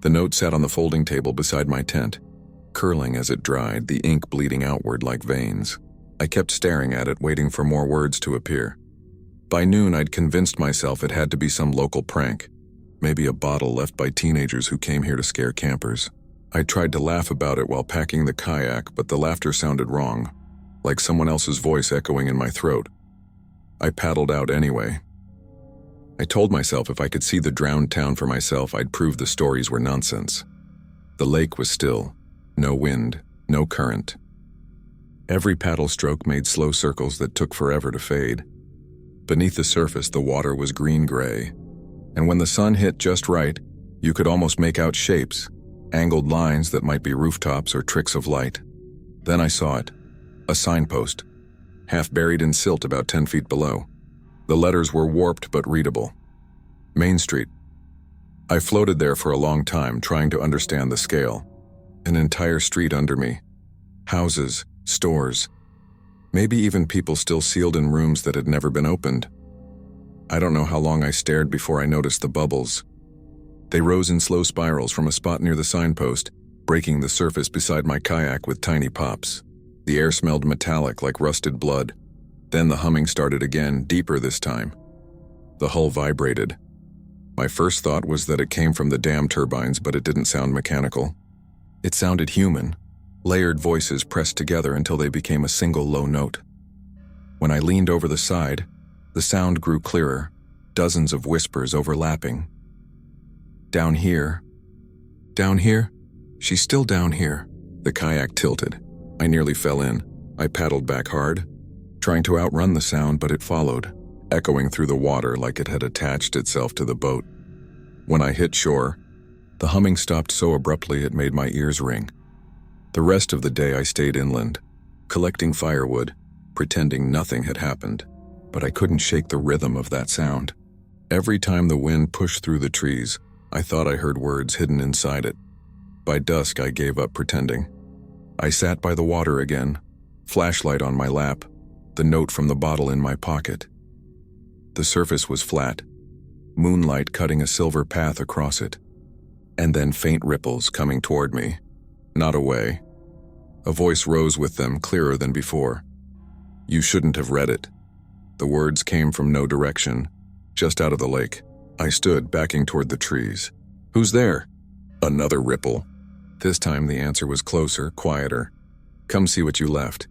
The note sat on the folding table beside my tent, curling as it dried, the ink bleeding outward like veins. I kept staring at it, waiting for more words to appear. By noon, I'd convinced myself it had to be some local prank, maybe a bottle left by teenagers who came here to scare campers. I tried to laugh about it while packing the kayak, but the laughter sounded wrong, like someone else's voice echoing in my throat. I paddled out anyway. I told myself if I could see the drowned town for myself, I'd prove the stories were nonsense. The lake was still. No wind, no current. Every paddle stroke made slow circles that took forever to fade. Beneath the surface, the water was green-gray, and when the sun hit just right, you could almost make out shapes, angled lines that might be rooftops or tricks of light. Then I saw it, a signpost, half buried in silt about 10 feet below. The letters were warped but readable. Main Street. I floated there for a long time, trying to understand the scale. An entire street under me. Houses, stores. Maybe even people still sealed in rooms that had never been opened. I don't know how long I stared before I noticed the bubbles. They rose in slow spirals from a spot near the signpost, breaking the surface beside my kayak with tiny pops. The air smelled metallic like rusted blood. Then the humming started again, deeper this time. The hull vibrated. My first thought was that it came from the dam turbines, but it didn't sound mechanical. It sounded human, layered voices pressed together until they became a single low note. When I leaned over the side, the sound grew clearer, dozens of whispers overlapping. Down here. Down here? She's still down here. The kayak tilted. I nearly fell in. I paddled back hard, trying to outrun the sound, but it followed, echoing through the water like it had attached itself to the boat. When I hit shore, the humming stopped so abruptly it made my ears ring. The rest of the day I stayed inland, collecting firewood, pretending nothing had happened, but I couldn't shake the rhythm of that sound. Every time the wind pushed through the trees, I thought I heard words hidden inside it. By dusk, I gave up pretending. I sat by the water again, flashlight on my lap, the note from the bottle in my pocket. The surface was flat, moonlight cutting a silver path across it, and then faint ripples coming toward me, not away. A voice rose with them, clearer than before. You shouldn't have read it. The words came from no direction, just out of the lake. I stood, backing toward the trees. Who's there? Another ripple. This time the answer was closer, quieter. Come see what you left.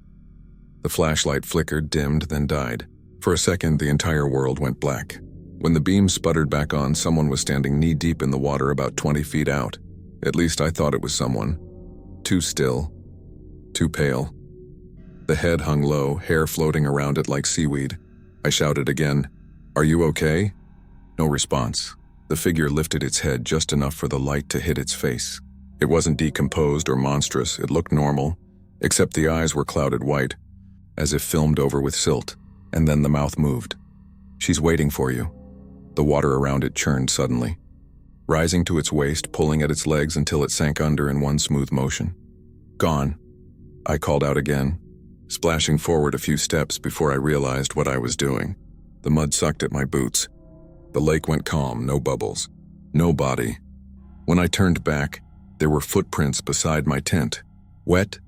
The flashlight flickered, dimmed, then died. For a second, the entire world went black. When the beam sputtered back on, someone was standing knee-deep in the water about 20 feet out. At least I thought it was someone. Too still. Too pale. The head hung low, hair floating around it like seaweed. I shouted again, "Are you okay?" No response. The figure lifted its head just enough for the light to hit its face. It wasn't decomposed or monstrous, it looked normal, except the eyes were clouded white, as if filmed over with silt, and then the mouth moved. "She's waiting for you." The water around it churned suddenly, rising to its waist, pulling at its legs until it sank under in one smooth motion. "Gone," I called out again, splashing forward a few steps before I realized what I was doing. The mud sucked at my boots. The lake went calm, no bubbles, no body. When I turned back, there were footprints beside my tent, wet,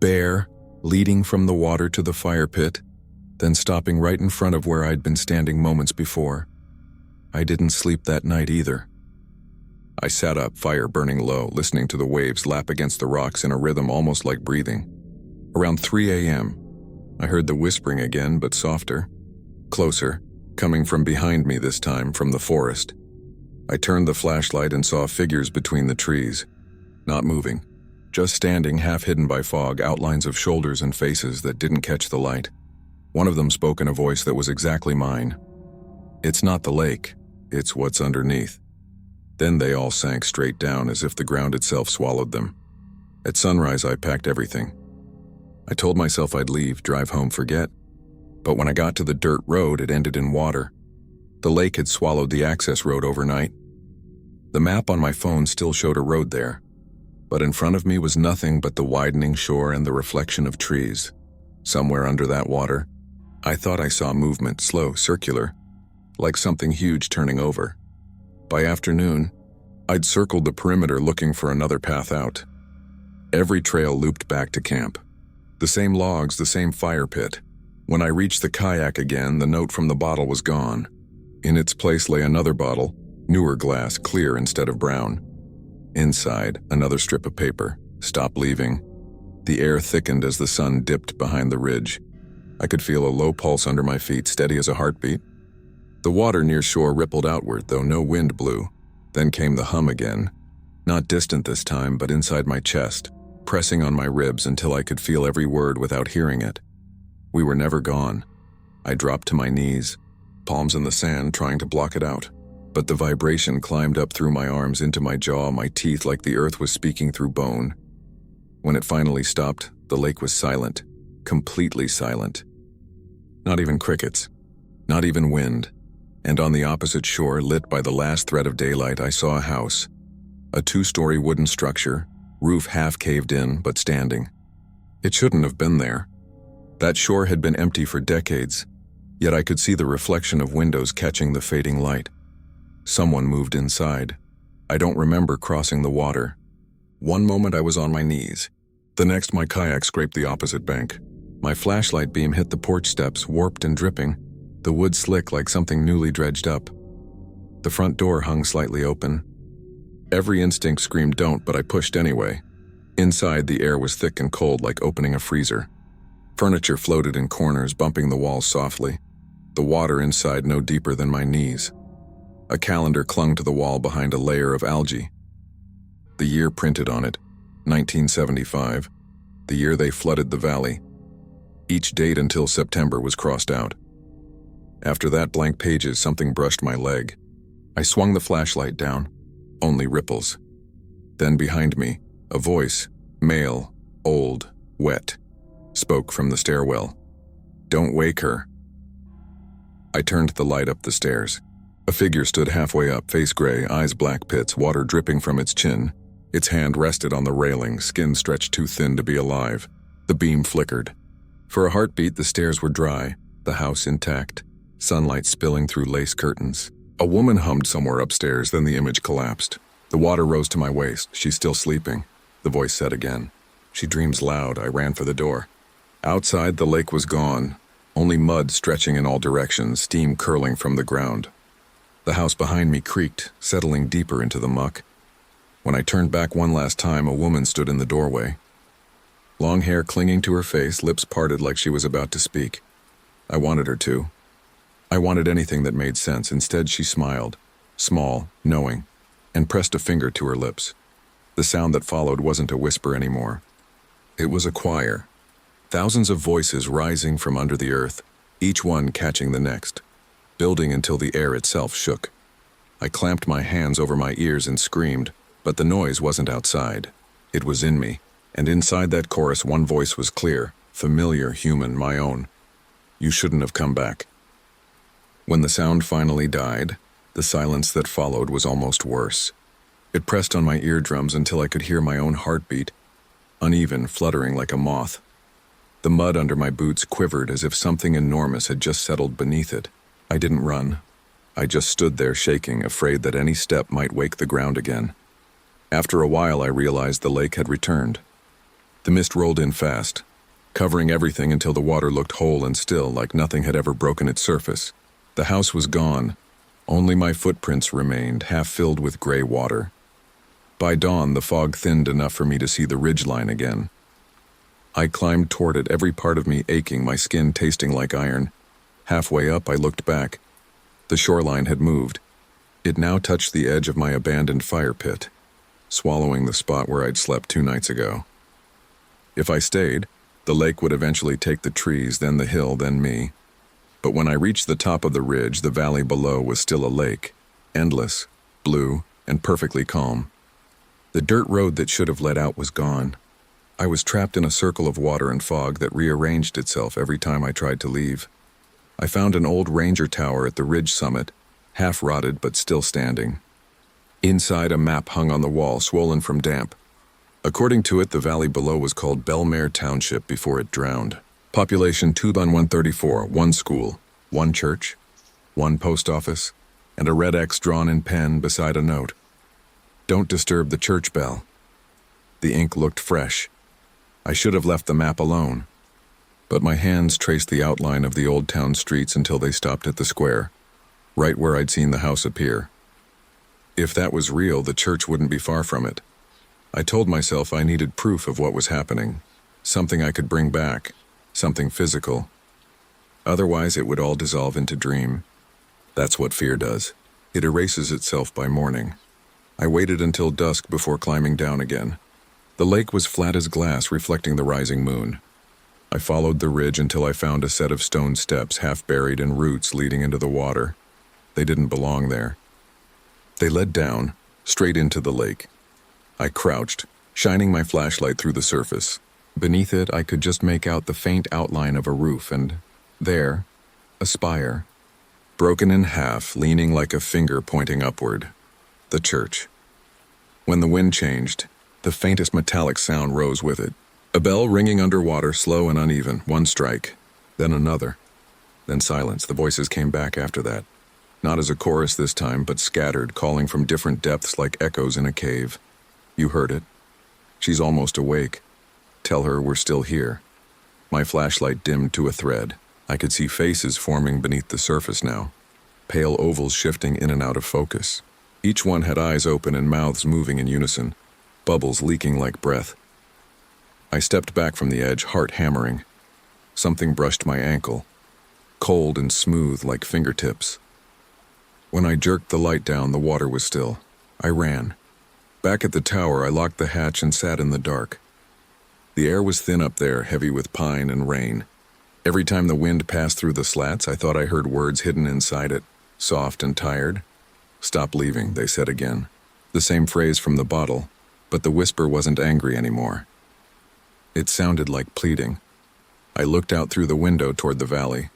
bare, leading from the water to the fire pit, then stopping right in front of where I'd been standing moments before. I didn't sleep that night either. I sat up, fire burning low, listening to the waves lap against the rocks in a rhythm almost like breathing. Around 3 a.m., I heard the whispering again, but softer, closer, coming from behind me this time, from the forest. I turned the flashlight and saw figures between the trees, not moving, just standing half hidden by fog, outlines of shoulders and faces that didn't catch the light. One of them spoke in a voice that was exactly mine. "It's not the lake, it's what's underneath." Then they all sank straight down as if the ground itself swallowed them. At sunrise, I packed everything. I told myself I'd leave, drive home, forget. But when I got to the dirt road, it ended in water. The lake had swallowed the access road overnight. The map on my phone still showed a road there, but in front of me was nothing but the widening shore and the reflection of trees. Somewhere under that water, I thought I saw movement, slow, circular, like something huge turning over. By afternoon, I'd circled the perimeter looking for another path out. Every trail looped back to camp. The same logs, the same fire pit. When I reached the kayak again, the note from the bottle was gone. In its place lay another bottle, newer glass, clear instead of brown. Inside, another strip of paper. "Stop leaving." The air thickened as the sun dipped behind the ridge. I could feel a low pulse under my feet, steady as a heartbeat. The water near shore rippled outward, though no wind blew. Then came the hum again. Not distant this time, but inside my chest, pressing on my ribs until I could feel every word without hearing it. We were never gone. I dropped to my knees, palms in the sand, trying to block it out. But the vibration climbed up through my arms into my jaw, my teeth, like the earth was speaking through bone. When it finally stopped, the lake was silent, completely silent. Not even crickets, not even wind. And on the opposite shore, lit by the last thread of daylight, I saw a house. A 2-story wooden structure, roof half caved in, but standing. It shouldn't have been there. That shore had been empty for decades, yet I could see the reflection of windows catching the fading light. Someone moved inside. I don't remember crossing the water. One moment I was on my knees. The next, my kayak scraped the opposite bank. My flashlight beam hit the porch steps, warped and dripping, the wood slick like something newly dredged up. The front door hung slightly open. Every instinct screamed don't, but I pushed anyway. Inside, the air was thick and cold, like opening a freezer. Furniture floated in corners, bumping the walls softly. The water inside no deeper than my knees. A calendar clung to the wall behind a layer of algae. The year printed on it, 1975, the year they flooded the valley. Each date until September was crossed out. After that blank pages, something brushed my leg. I swung the flashlight down. Only ripples. Then behind me, a voice, male, old, wet, spoke from the stairwell. "Don't wake her." I turned the light up the stairs. A figure stood halfway up, face gray, eyes black pits, water dripping from its chin. Its hand rested on the railing, skin stretched too thin to be alive. The beam flickered. For a heartbeat, the stairs were dry, the house intact, sunlight spilling through lace curtains. A woman hummed somewhere upstairs, then the image collapsed. The water rose to my waist. "She's still sleeping," the voice said again. "She dreams loud." I ran for the door. Outside, the lake was gone, only mud stretching in all directions, steam curling from the ground. The house behind me creaked, settling deeper into the muck. When I turned back one last time, a woman stood in the doorway. Long hair clinging to her face, lips parted like she was about to speak. I wanted her to. I wanted anything that made sense. Instead, she smiled, small, knowing, and pressed a finger to her lips. The sound that followed wasn't a whisper anymore. It was a choir. Thousands of voices rising from under the earth, each one catching the next, building until the air itself shook. I clamped my hands over my ears and screamed, but the noise wasn't outside. It was in me, and inside that chorus one voice was clear, familiar, human, my own. You shouldn't have come back. When the sound finally died, the silence that followed was almost worse. It pressed on my eardrums until I could hear my own heartbeat, uneven, fluttering like a moth. The mud under my boots quivered as if something enormous had just settled beneath it. I didn't run. I just stood there shaking, afraid that any step might wake the ground again. After a while, I realized the lake had returned. The mist rolled in fast, covering everything until the water looked whole and still, like nothing had ever broken its surface. The house was gone. Only my footprints remained, half filled with gray water. By dawn, the fog thinned enough for me to see the ridgeline again. I climbed toward it, every part of me aching, my skin tasting like iron. Halfway up, I looked back. The shoreline had moved. It now touched the edge of my abandoned fire pit, swallowing the spot where I'd slept 2 nights ago. If I stayed, the lake would eventually take the trees, then the hill, then me. But when I reached the top of the ridge, the valley below was still a lake, endless, blue, and perfectly calm. The dirt road that should have led out was gone. I was trapped in a circle of water and fog that rearranged itself every time I tried to leave. I found an old ranger tower at the ridge summit, half rotted but still standing. Inside, a map hung on the wall, swollen from damp. According to it, the valley below was called Belmare Township before it drowned. Population 2,134, 1 school, 1 church, 1 post office, and a red X drawn in pen beside a note. Don't disturb the church bell. The ink looked fresh. I should have left the map alone. But my hands traced the outline of the old town streets until they stopped at the square, right where I'd seen the house appear. If that was real, the church wouldn't be far from it. I told myself I needed proof of what was happening, something I could bring back, something physical. Otherwise, it would all dissolve into dream. That's what fear does. It erases itself by morning. I waited until dusk before climbing down again. The lake was flat as glass, reflecting the rising moon. I followed the ridge until I found a set of stone steps half buried in roots leading into the water. They didn't belong there. They led down, straight into the lake. I crouched, shining my flashlight through the surface. Beneath it, I could just make out the faint outline of a roof, and there, a spire, broken in half, leaning like a finger pointing upward. The church. When the wind changed, the faintest metallic sound rose with it. A bell ringing underwater, slow and uneven, 1 strike, then another. Then silence. The voices came back after that. Not as a chorus this time, but scattered, calling from different depths like echoes in a cave. You heard it. She's almost awake. Tell her we're still here. My flashlight dimmed to a thread. I could see faces forming beneath the surface now, pale ovals shifting in and out of focus. Each one had eyes open and mouths moving in unison, bubbles leaking like breath. I stepped back from the edge, heart hammering. Something brushed my ankle, cold and smooth like fingertips. When I jerked the light down, the water was still. I ran. Back at the tower, I locked the hatch and sat in the dark. The air was thin up there, heavy with pine and rain. Every time the wind passed through the slats, I thought I heard words hidden inside it, soft and tired. Stop leaving, they said again. The same phrase from the bottle, but the whisper wasn't angry anymore. It sounded like pleading. I looked out through the window toward the valley.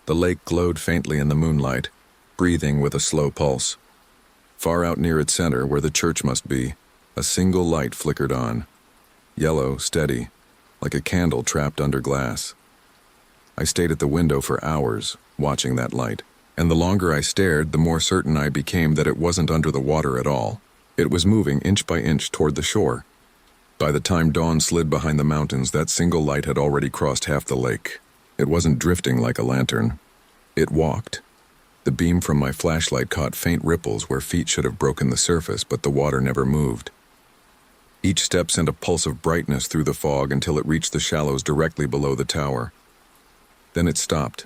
The lake glowed faintly in the moonlight, breathing with a slow pulse. Far out near its center, where the church must be, a single light flickered on. Yellow, steady, like a candle trapped under glass. I stayed at the window for hours, watching that light, and the longer I stared, the more certain I became that it wasn't under the water at all. It was moving inch by inch toward the shore. By the time dawn slid behind the mountains, that single light had already crossed half the lake. It wasn't drifting like a lantern. It walked. The beam from my flashlight caught faint ripples where feet should have broken the surface, but the water never moved. Each step sent a pulse of brightness through the fog until it reached the shallows directly below the tower. Then it stopped,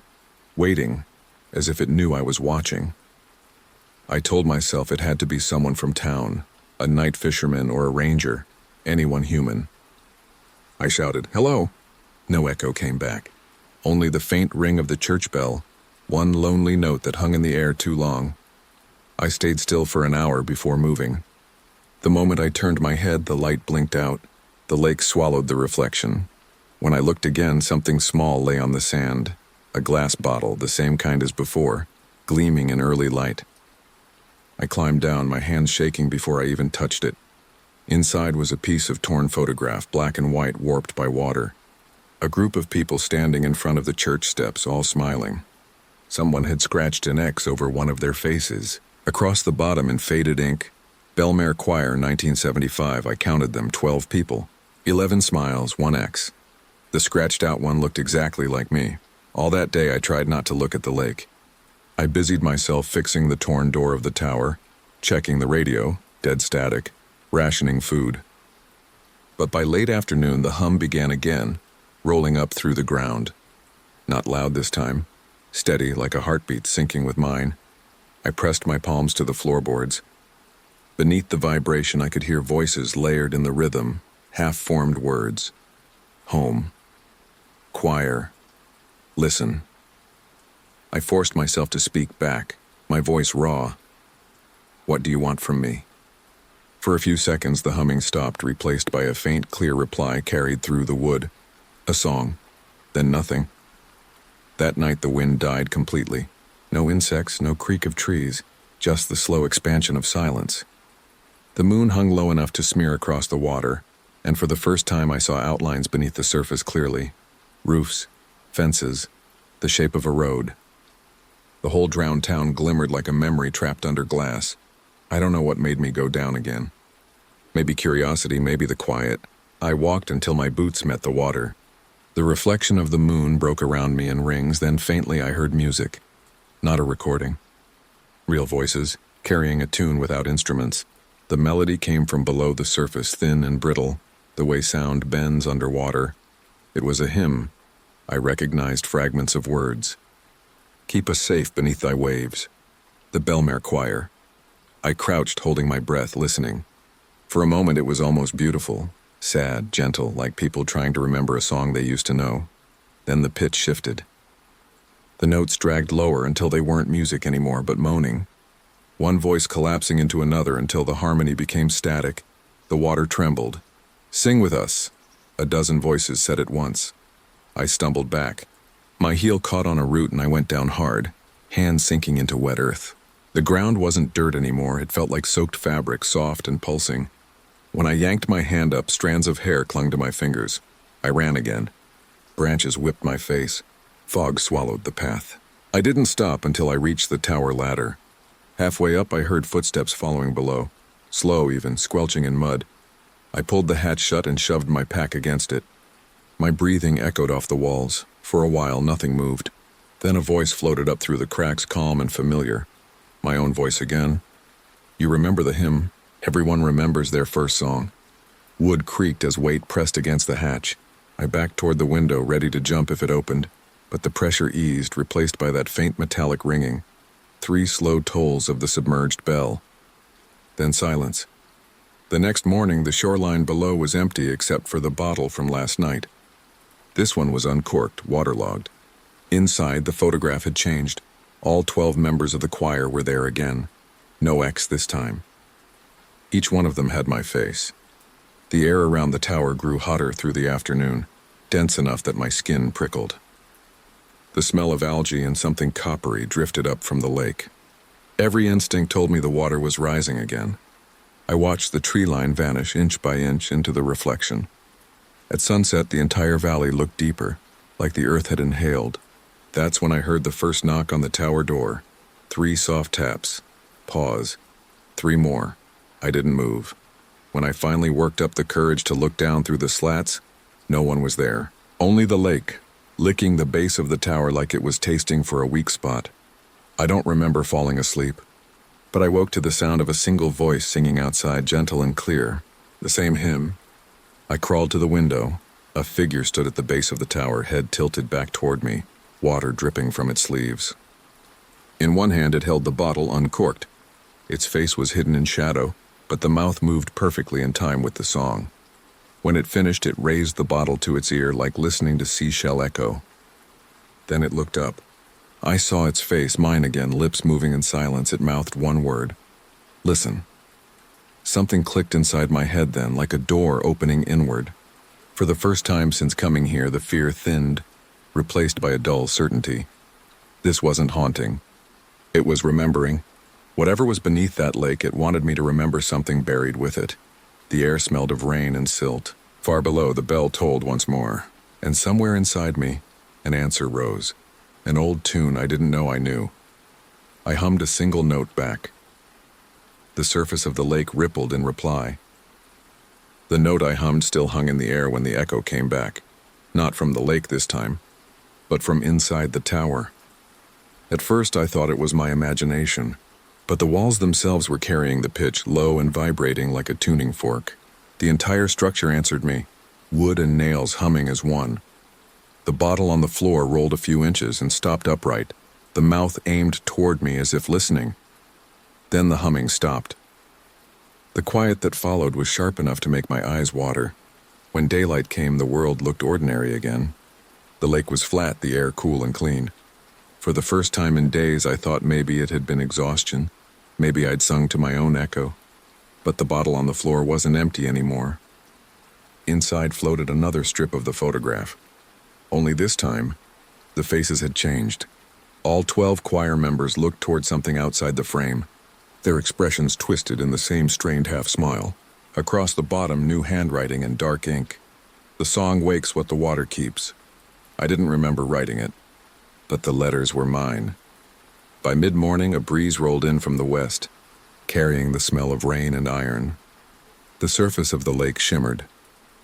waiting, as if it knew I was watching. I told myself it had to be someone from town, a night fisherman or a ranger, anyone human. I shouted, "Hello!" No echo came back. Only the faint ring of the church bell, one lonely note that hung in the air too long. I stayed still for an hour before moving. The moment I turned my head, the light blinked out. The lake swallowed the reflection. When I looked again, something small lay on the sand. A glass bottle, the same kind as before, gleaming in early light. I climbed down, my hands shaking before I even touched it. Inside was a piece of torn photograph, black and white, warped by water. A group of people standing in front of the church steps, all smiling. Someone had scratched an X over one of their faces. Across the bottom in faded ink, Belmare Choir 1975, I counted them, 12 people. 11 smiles, 1 X. The scratched out one looked exactly like me. All that day I tried not to look at the lake. I busied myself fixing the torn door of the tower, checking the radio, dead static, rationing food. But by late afternoon the hum began again, rolling up through the ground. Not loud this time, steady like a heartbeat syncing with mine. I pressed my palms to the floorboards. Beneath the vibration I could hear voices layered in the rhythm, half-formed words. Home. Choir. Listen. I forced myself to speak back, my voice raw. What do you want from me? For a few seconds the humming stopped, replaced by a faint, clear reply carried through the wood. A song. Then nothing. That night the wind died completely. No insects, no creak of trees, just the slow expansion of silence. The moon hung low enough to smear across the water, and for the first time I saw outlines beneath the surface clearly. Roofs, fences, the shape of a road. The whole drowned town glimmered like a memory trapped under glass. I don't know what made me go down again. Maybe curiosity, maybe the quiet. I walked until my boots met the water. The reflection of the moon broke around me in rings, then faintly I heard music. Not a recording. Real voices, carrying a tune without instruments. The melody came from below the surface, thin and brittle, the way sound bends underwater. It was a hymn. I recognized fragments of words. Keep us safe beneath thy waves. The Belmare Choir. I crouched, holding my breath, listening. For a moment it was almost beautiful, sad, gentle, like people trying to remember a song they used to know. Then the pitch shifted. The notes dragged lower until they weren't music anymore, but moaning. One voice collapsing into another until the harmony became static. The water trembled. Sing with us, a dozen voices said at once. I stumbled back. My heel caught on a root and I went down hard, hands sinking into wet earth. The ground wasn't dirt anymore, it felt like soaked fabric, soft and pulsing. When I yanked my hand up, strands of hair clung to my fingers. I ran again. Branches whipped my face. Fog swallowed the path. I didn't stop until I reached the tower ladder. Halfway up I heard footsteps following below, slow even, squelching in mud. I pulled the hatch shut and shoved my pack against it. My breathing echoed off the walls. For a while nothing moved. Then a voice floated up through the cracks, calm and familiar. My own voice again. You remember the hymn? Everyone remembers their first song. Wood creaked as weight pressed against the hatch. I backed toward the window, ready to jump if it opened, but the pressure eased, replaced by that faint metallic ringing. 3 slow tolls of the submerged bell. Then silence. The next morning, the shoreline below was empty except for the bottle from last night. This one was uncorked, waterlogged. Inside, the photograph had changed. All 12 members of the choir were there again. No X this time. Each one of them had my face. The air around the tower grew hotter through the afternoon, dense enough that my skin prickled. The smell of algae and something coppery drifted up from the lake. Every instinct told me the water was rising again. I watched the tree line vanish inch by inch into the reflection. At sunset, the entire valley looked deeper, like the earth had inhaled. That's when I heard the first knock on the tower door. 3 soft taps. Pause. 3 more. I didn't move. When I finally worked up the courage to look down through the slats, no one was there. Only the lake, licking the base of the tower like it was tasting for a weak spot. I don't remember falling asleep, but I woke to the sound of a single voice singing outside, gentle and clear. The same hymn. I crawled to the window. A figure stood at the base of the tower, head tilted back toward me, water dripping from its sleeves. In one hand it held the bottle uncorked. Its face was hidden in shadow, but the mouth moved perfectly in time with the song. When it finished, it raised the bottle to its ear like listening to seashell echo. Then it looked up. I saw its face, mine again, lips moving in silence. It mouthed one word. Listen. Something clicked inside my head then, like a door opening inward. For the first time since coming here, the fear thinned, replaced by a dull certainty. This wasn't haunting. It was remembering. Whatever was beneath that lake, it wanted me to remember something buried with it. The air smelled of rain and silt. Far below, the bell tolled once more. And somewhere inside me, an answer rose. An old tune I didn't know I knew. I hummed a single note back. The surface of the lake rippled in reply. The note I hummed still hung in the air when the echo came back. Not from the lake this time, but from inside the tower. At first I thought it was my imagination, but the walls themselves were carrying the pitch, low and vibrating like a tuning fork. The entire structure answered me, wood and nails humming as one. The bottle on the floor rolled a few inches and stopped upright, the mouth aimed toward me as if listening. Then the humming stopped. The quiet that followed was sharp enough to make my eyes water. When daylight came, the world looked ordinary again. The lake was flat, the air cool and clean. For the first time in days, I thought maybe it had been exhaustion. Maybe I'd sung to my own echo. But the bottle on the floor wasn't empty anymore. Inside floated another strip of the photograph. Only this time, the faces had changed. All 12 choir members looked toward something outside the frame. Their expressions twisted in the same strained half-smile. Across the bottom, new handwriting in dark ink. The song wakes what the water keeps. I didn't remember writing it, but the letters were mine. By mid-morning, a breeze rolled in from the west, carrying the smell of rain and iron. The surface of the lake shimmered,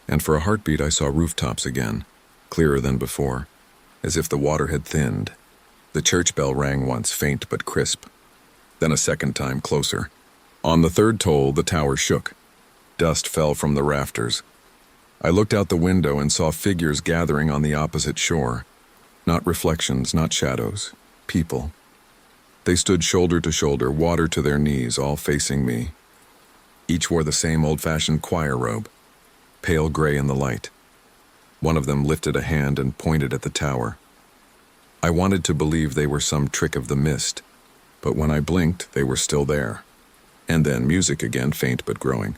and for a heartbeat I saw rooftops again, clearer than before, as if the water had thinned. The church bell rang once, faint but crisp. Then a second time, closer. On the third toll, the tower shook. Dust fell from the rafters. I looked out the window and saw figures gathering on the opposite shore. Not reflections, not shadows. People. They stood shoulder to shoulder, water to their knees, all facing me. Each wore the same old-fashioned choir robe, pale gray in the light. One of them lifted a hand and pointed at the tower. I wanted to believe they were some trick of the mist, but when I blinked, they were still there. And then music again, faint but growing.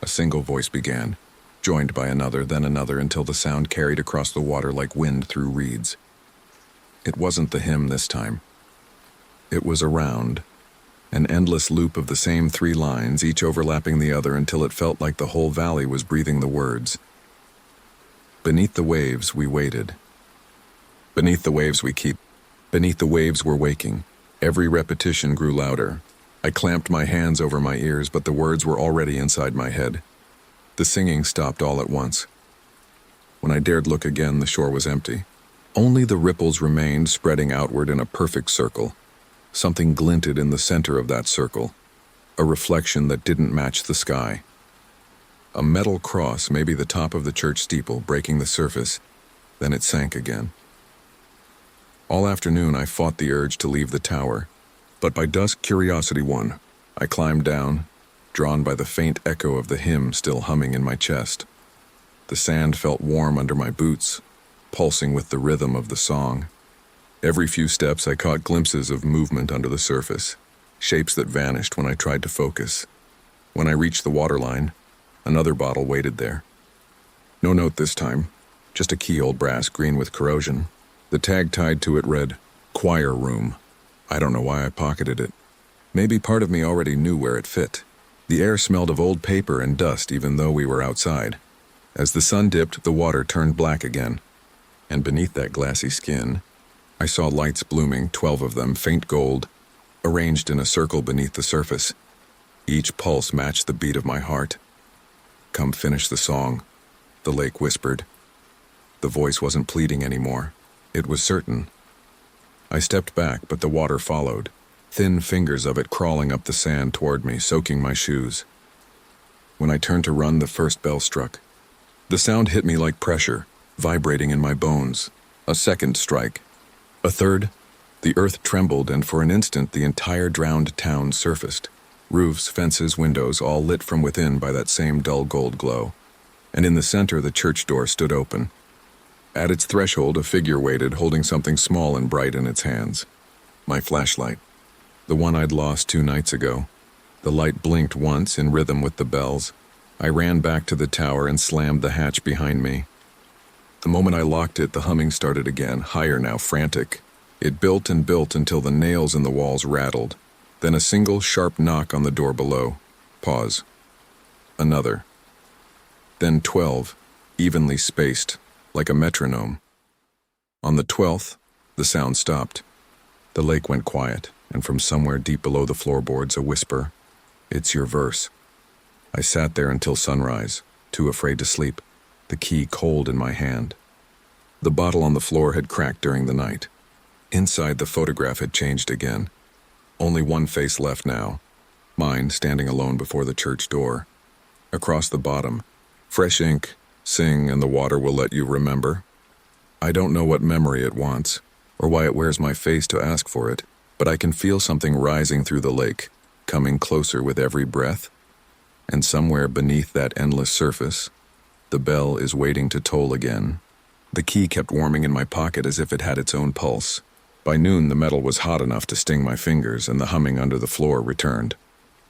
A single voice began, joined by another, then another, until the sound carried across the water like wind through reeds. It wasn't the hymn this time. It was a round, an endless loop of the same 3 lines, each overlapping the other until it felt like the whole valley was breathing the words. Beneath the waves, we waited. Beneath the waves we keep. Beneath the waves we're waking. Every repetition grew louder. I clamped my hands over my ears, but the words were already inside my head. The singing stopped all at once. When I dared look again, the shore was empty. Only the ripples remained, spreading outward in a perfect circle. Something glinted in the center of that circle, a reflection that didn't match the sky. A metal cross, maybe the top of the church steeple, breaking the surface. Then it sank again. All afternoon I fought the urge to leave the tower, but by dusk curiosity won. I climbed down, drawn by the faint echo of the hymn still humming in my chest. The sand felt warm under my boots, pulsing with the rhythm of the song. Every few steps I caught glimpses of movement under the surface, shapes that vanished when I tried to focus. When I reached the waterline, another bottle waited there. No note this time, just a key-old brass, green with corrosion. The tag tied to it read, Choir Room. I don't know why I pocketed it. Maybe part of me already knew where it fit. The air smelled of old paper and dust even though we were outside. As the sun dipped, the water turned black again. And beneath that glassy skin, I saw lights blooming, 12 of them, faint gold, arranged in a circle beneath the surface. Each pulse matched the beat of my heart. Come finish the song, the lake whispered. The voice wasn't pleading anymore. It was certain. I stepped back, but the water followed, thin fingers of it crawling up the sand toward me, soaking my shoes. When I turned to run, the first bell struck. The sound hit me like pressure, vibrating in my bones. A second strike. A third. The earth trembled, and for an instant the entire drowned town surfaced. Roofs, fences, windows, all lit from within by that same dull gold glow. And in the center, the church door stood open. At its threshold, a figure waited, holding something small and bright in its hands. My flashlight. The one I'd lost 2 nights ago. The light blinked once in rhythm with the bells. I ran back to the tower and slammed the hatch behind me. The moment I locked it, the humming started again, higher now, frantic. It built and built until the nails in the walls rattled. Then a single sharp knock on the door below. Pause. Another. Then 12, evenly spaced, like a metronome. On the 12th, the sound stopped. The lake went quiet, and from somewhere deep below the floorboards, a whisper. It's your verse. I sat there until sunrise, too afraid to sleep, the key cold in my hand. The bottle on the floor had cracked during the night. Inside, the photograph had changed again. Only one face left now, mine standing alone before the church door. Across the bottom, fresh ink, sing and the water will let you remember. I don't know what memory it wants, or why it wears my face to ask for it, but I can feel something rising through the lake, coming closer with every breath. And somewhere beneath that endless surface, the bell is waiting to toll again. The key kept warming in my pocket as if it had its own pulse. By noon, the metal was hot enough to sting my fingers, and the humming under the floor returned.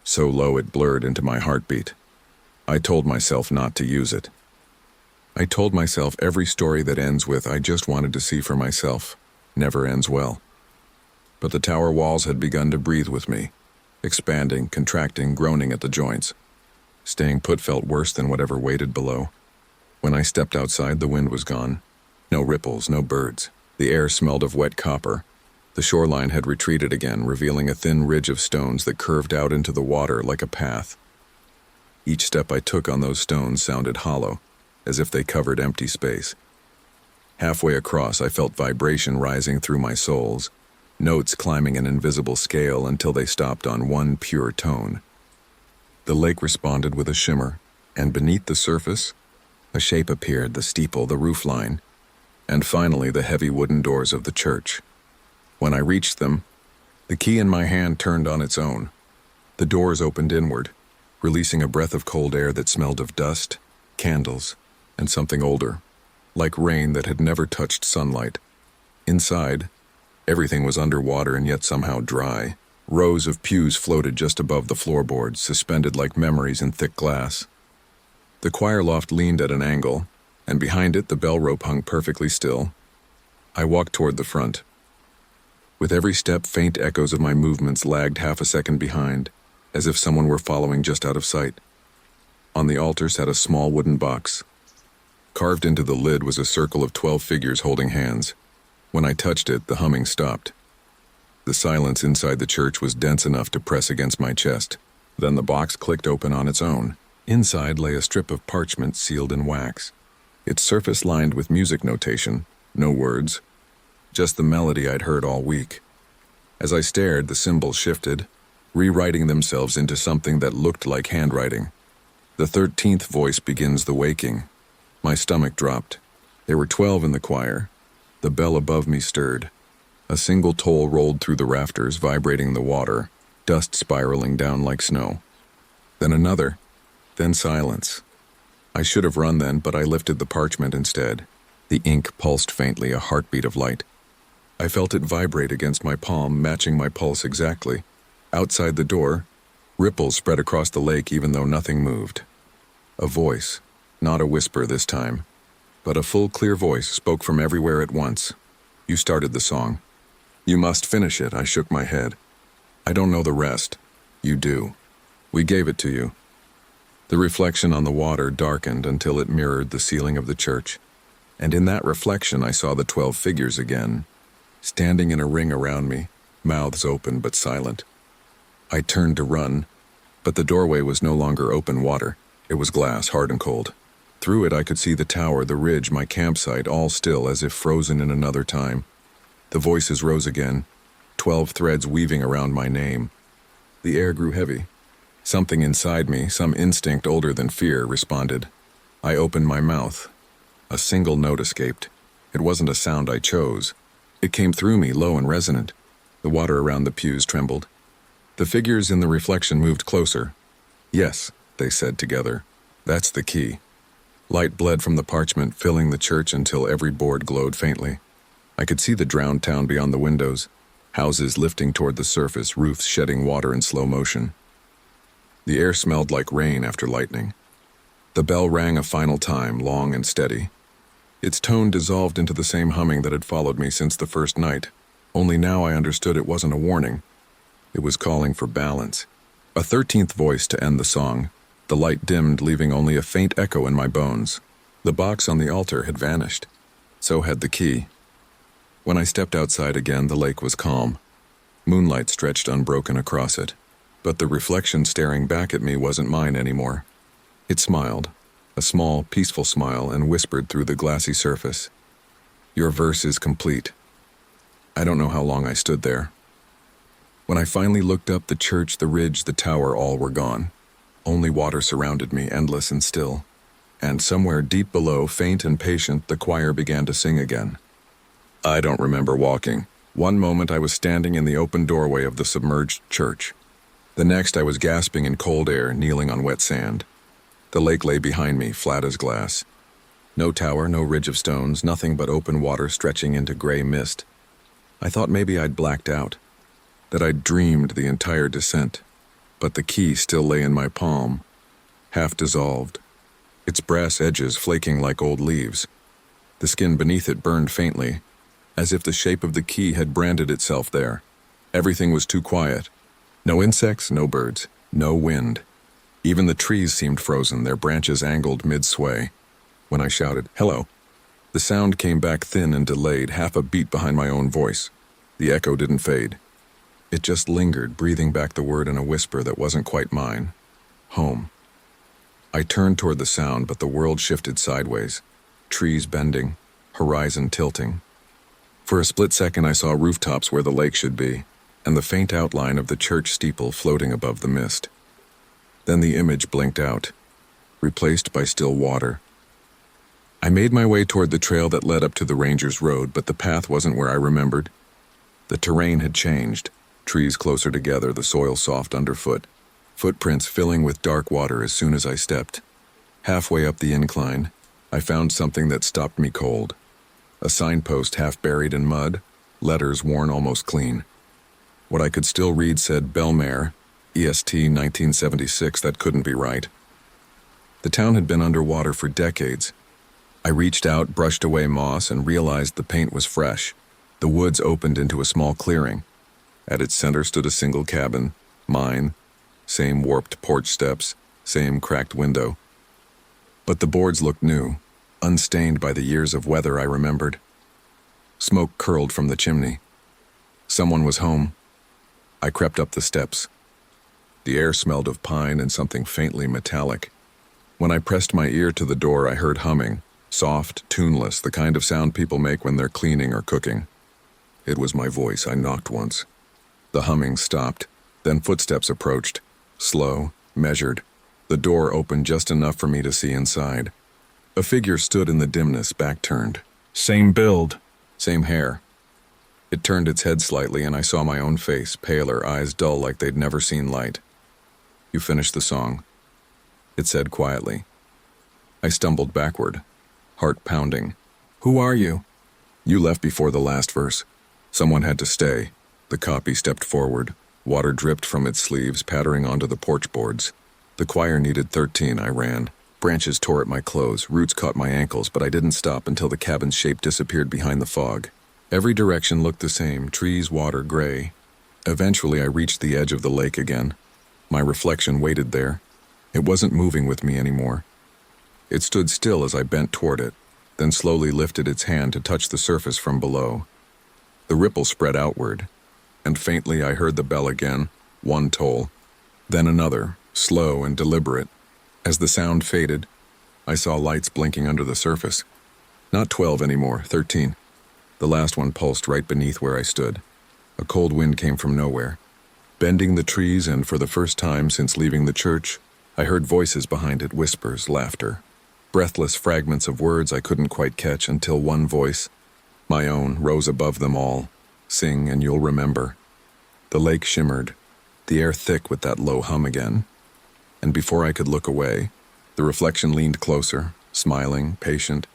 So low it blurred into my heartbeat. I told myself not to use it. I told myself every story that ends with "I just wanted to see for myself" never ends well. But the tower walls had begun to breathe with me, expanding, contracting, groaning at the joints. Staying put felt worse than whatever waited below. When I stepped outside, the wind was gone. No ripples, no birds. The air smelled of wet copper. The shoreline had retreated again, revealing a thin ridge of stones that curved out into the water like a path. Each step I took on those stones sounded hollow, as if they covered empty space. Halfway across, I felt vibration rising through my soles, notes climbing an invisible scale until they stopped on one pure tone. The lake responded with a shimmer, and beneath the surface, a shape appeared, the steeple, the roofline, and finally the heavy wooden doors of the church. When I reached them, the key in my hand turned on its own. The doors opened inward, releasing a breath of cold air that smelled of dust, candles, and something older, like rain that had never touched sunlight. Inside, everything was underwater and yet somehow dry. Rows of pews floated just above the floorboards, suspended like memories in thick glass. The choir loft leaned at an angle, and behind it the bell rope hung perfectly still. I walked toward the front. With every step, faint echoes of my movements lagged half a second behind, as if someone were following just out of sight. On the altar sat a small wooden box. Carved into the lid was a circle of 12 figures holding hands. When I touched it, the humming stopped. The silence inside the church was dense enough to press against my chest. Then the box clicked open on its own. Inside lay a strip of parchment sealed in wax. Its surface lined with music notation, no words, just the melody I'd heard all week. As I stared, the symbols shifted, rewriting themselves into something that looked like handwriting. The 13th voice begins the waking. My stomach dropped. There were 12 in the choir. The bell above me stirred. A single toll rolled through the rafters, vibrating the water, dust spiraling down like snow. Then another, then silence. I should have run then, but I lifted the parchment instead. The ink pulsed faintly, a heartbeat of light. I felt it vibrate against my palm, matching my pulse exactly. Outside the door, ripples spread across the lake even though nothing moved. A voice, not a whisper this time, but a full, clear voice spoke from everywhere at once. You started the song. You must finish it, I shook my head. I don't know the rest. You do. We gave it to you. The reflection on the water darkened until it mirrored the ceiling of the church, and in that reflection I saw the 12 figures again, standing in a ring around me, mouths open but silent. I turned to run, but the doorway was no longer open water. It was glass, hard and cold. Through it I could see the tower, the ridge, my campsite, all still as if frozen in another time. The voices rose again, 12 threads weaving around my name. The air grew heavy. Something inside me, some instinct older than fear, responded. I opened my mouth. A single note escaped. It wasn't a sound I chose. It came through me, low and resonant. The water around the pews trembled. The figures in the reflection moved closer. Yes, they said together. That's the key. Light bled from the parchment, filling the church until every board glowed faintly. I could see the drowned town beyond the windows, houses lifting toward the surface, roofs shedding water in slow motion. The air smelled like rain after lightning. The bell rang a final time, long and steady. Its tone dissolved into the same humming that had followed me since the first night, only now I understood it wasn't a warning. It was calling for balance. A 13th voice to end the song. The light dimmed, leaving only a faint echo in my bones. The box on the altar had vanished. So had the key. When I stepped outside again, the lake was calm. Moonlight stretched unbroken across it. But the reflection staring back at me wasn't mine anymore. It smiled, a small, peaceful smile, and whispered through the glassy surface. "Your verse is complete." I don't know how long I stood there. When I finally looked up, the church, the ridge, the tower, all were gone. Only water surrounded me, endless and still. And somewhere deep below, faint and patient, the choir began to sing again. I don't remember walking. One moment I was standing in the open doorway of the submerged church. The next I was gasping in cold air, kneeling on wet sand. The lake lay behind me, flat as glass. No tower, no ridge of stones, nothing but open water stretching into gray mist. I thought maybe I'd blacked out, that I'd dreamed the entire descent. But the key still lay in my palm, half dissolved, its brass edges flaking like old leaves. The skin beneath it burned faintly, as if the shape of the key had branded itself there. Everything was too quiet. No insects, no birds, no wind. Even the trees seemed frozen, their branches angled mid-sway. When I shouted, "Hello," the sound came back thin and delayed, half a beat behind my own voice. The echo didn't fade. It just lingered, breathing back the word in a whisper that wasn't quite mine. Home. I turned toward the sound, but the world shifted sideways. Trees bending, horizon tilting. For a split second I saw rooftops where the lake should be, and the faint outline of the church steeple floating above the mist. Then the image blinked out, replaced by still water. I made my way toward the trail that led up to the ranger's road, but the path wasn't where I remembered. The terrain had changed. Trees closer together, the soil soft underfoot. Footprints filling with dark water as soon as I stepped. Halfway up the incline, I found something that stopped me cold. A signpost half buried in mud, letters worn almost clean. What I could still read said Belmare, EST 1976. That couldn't be right. The town had been underwater for decades. I reached out, brushed away moss, and realized the paint was fresh. The woods opened into a small clearing. At its center stood a single cabin, mine, same warped porch steps, same cracked window. But the boards looked new, unstained by the years of weather I remembered. Smoke curled from the chimney. Someone was home. I crept up the steps. The air smelled of pine and something faintly metallic. When I pressed my ear to the door, I heard humming, soft, tuneless, the kind of sound people make when they're cleaning or cooking. It was my voice. I knocked once. The humming stopped, then footsteps approached, slow, measured. The door opened just enough for me to see inside. A figure stood in the dimness, back turned. Same build. Same hair. It turned its head slightly and I saw my own face, paler, eyes dull like they'd never seen light. "You finished the song," it said quietly. I stumbled backward, heart pounding. "Who are you?" "You left before the last verse. Someone had to stay." The copy stepped forward. Water dripped from its sleeves, pattering onto the porch boards. The choir needed 13. I ran. Branches tore at my clothes, roots caught my ankles, but I didn't stop until the cabin's shape disappeared behind the fog. Every direction looked the same, trees, water, gray. Eventually I reached the edge of the lake again. My reflection waited there. It wasn't moving with me anymore. It stood still as I bent toward it, then slowly lifted its hand to touch the surface from below. The ripple spread outward, and faintly I heard the bell again, one toll, then another, slow and deliberate. As the sound faded, I saw lights blinking under the surface. Not 12 anymore, 13. The last one pulsed right beneath where I stood. A cold wind came from nowhere, bending the trees, and for the first time since leaving the church, I heard voices behind it, whispers, laughter. Breathless fragments of words I couldn't quite catch until one voice, my own, rose above them all. "Sing and you'll remember." The lake shimmered, the air thick with that low hum again. And before I could look away, the reflection leaned closer, smiled smiling, patient,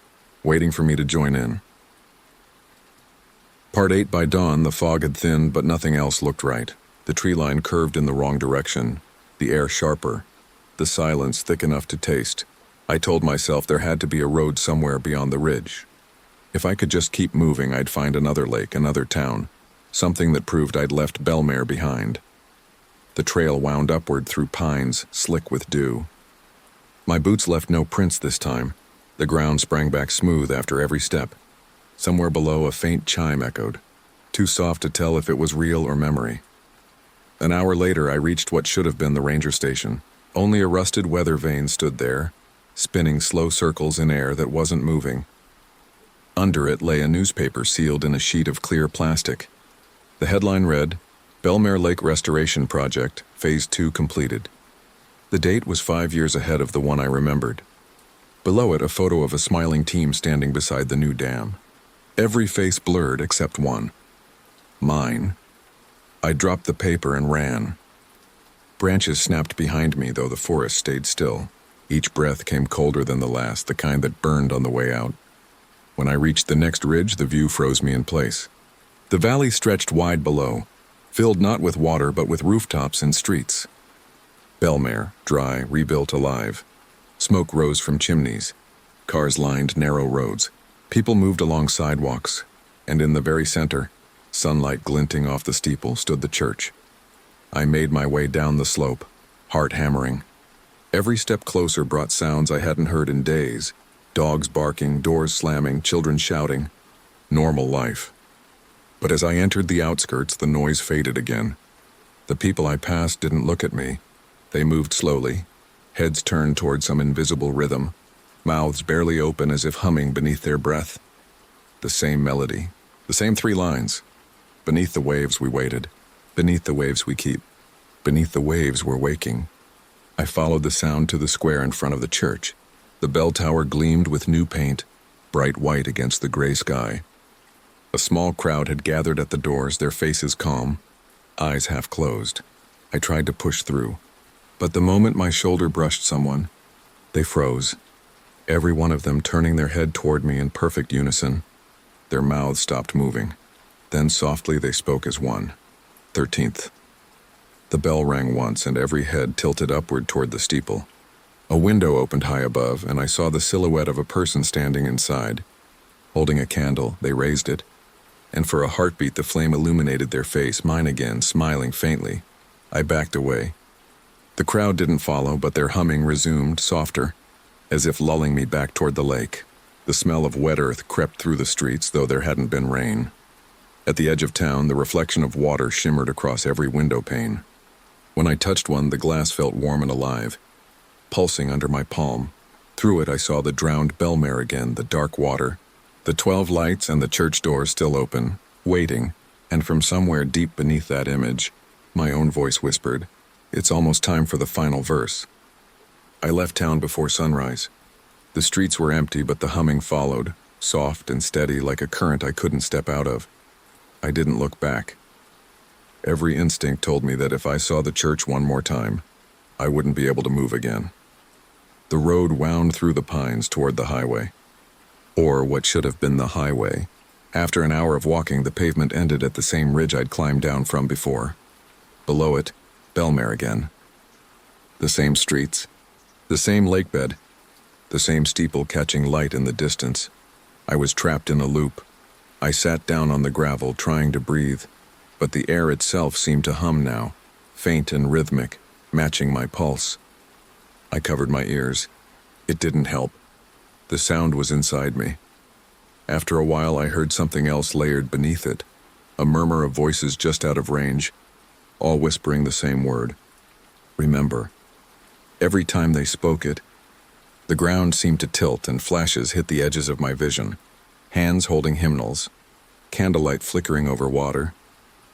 waiting for me to join in. Part 8. By dawn, the fog had thinned, but nothing else looked right. The tree line curved in the wrong direction, the air sharper, the silence thick enough to taste. I told myself there had to be a road somewhere beyond the ridge. If I could just keep moving, I'd find another lake, another town, something that proved I'd left Belmare behind. The trail wound upward through pines, slick with dew. My boots left no prints this time. The ground sprang back smooth after every step. Somewhere below, a faint chime echoed, too soft to tell if it was real or memory. An hour later, I reached what should have been the ranger station. Only a rusted weather vane stood there, spinning slow circles in air that wasn't moving. Under it lay a newspaper sealed in a sheet of clear plastic. The headline read, "Belmare Lake Restoration Project, Phase 2 completed." The date was 5 years ahead of the one I remembered. Below it, a photo of a smiling team standing beside the new dam. Every face blurred except one. Mine. I dropped the paper and ran. Branches snapped behind me, though the forest stayed still. Each breath came colder than the last, the kind that burned on the way out. When I reached the next ridge, the view froze me in place. The valley stretched wide below, filled not with water but with rooftops and streets. Belmare, dry, rebuilt, alive. Smoke rose from chimneys. Cars lined narrow roads. People moved along sidewalks. And in the very center, sunlight glinting off the steeple, stood the church. I made my way down the slope, heart hammering. Every step closer brought sounds I hadn't heard in days. Dogs barking, doors slamming, children shouting. Normal life. But as I entered the outskirts, the noise faded again. The people I passed didn't look at me. They moved slowly, heads turned toward some invisible rhythm, mouths barely open as if humming beneath their breath. The same melody, the same 3 lines. Beneath the waves we waited, beneath the waves we keep, beneath the waves we're waking. I followed the sound to the square in front of the church. The bell tower gleamed with new paint, bright white against the gray sky. A small crowd had gathered at the doors, their faces calm, eyes half closed. I tried to push through, but the moment my shoulder brushed someone, they froze, every one of them turning their head toward me in perfect unison. Their mouths stopped moving. Then softly they spoke as one. 13th. The bell rang once and every head tilted upward toward the steeple. A window opened high above, and I saw the silhouette of a person standing inside. Holding a candle, they raised it, and for a heartbeat the flame illuminated their face, mine again, smiling faintly. I backed away. The crowd didn't follow, but their humming resumed, softer, as if lulling me back toward the lake. The smell of wet earth crept through the streets, though there hadn't been rain. At the edge of town, the reflection of water shimmered across every window pane. When I touched one, the glass felt warm and alive, pulsing under my palm. Through it, I saw the drowned Belmare again, the dark water, the 12 lights and the church door still open, waiting, and from somewhere deep beneath that image, my own voice whispered, "It's almost time for the final verse." I left town before sunrise. The streets were empty, but the humming followed, soft and steady like a current I couldn't step out of. I didn't look back. Every instinct told me that if I saw the church one more time, I wouldn't be able to move again. The road wound through the pines toward the highway. Or what should have been the highway. After an hour of walking, the pavement ended at the same ridge I'd climbed down from before. Below it, Belmare again. The same streets, the same lake bed, the same steeple catching light in the distance. I was trapped in a loop. I sat down on the gravel, trying to breathe, but the air itself seemed to hum now, faint and rhythmic, matching my pulse. I covered my ears. It didn't help. The sound was inside me. After a while, I heard something else layered beneath it, a murmur of voices just out of range, all whispering the same word. Remember. Every time they spoke it, the ground seemed to tilt and flashes hit the edges of my vision. Hands holding hymnals, candlelight flickering over water,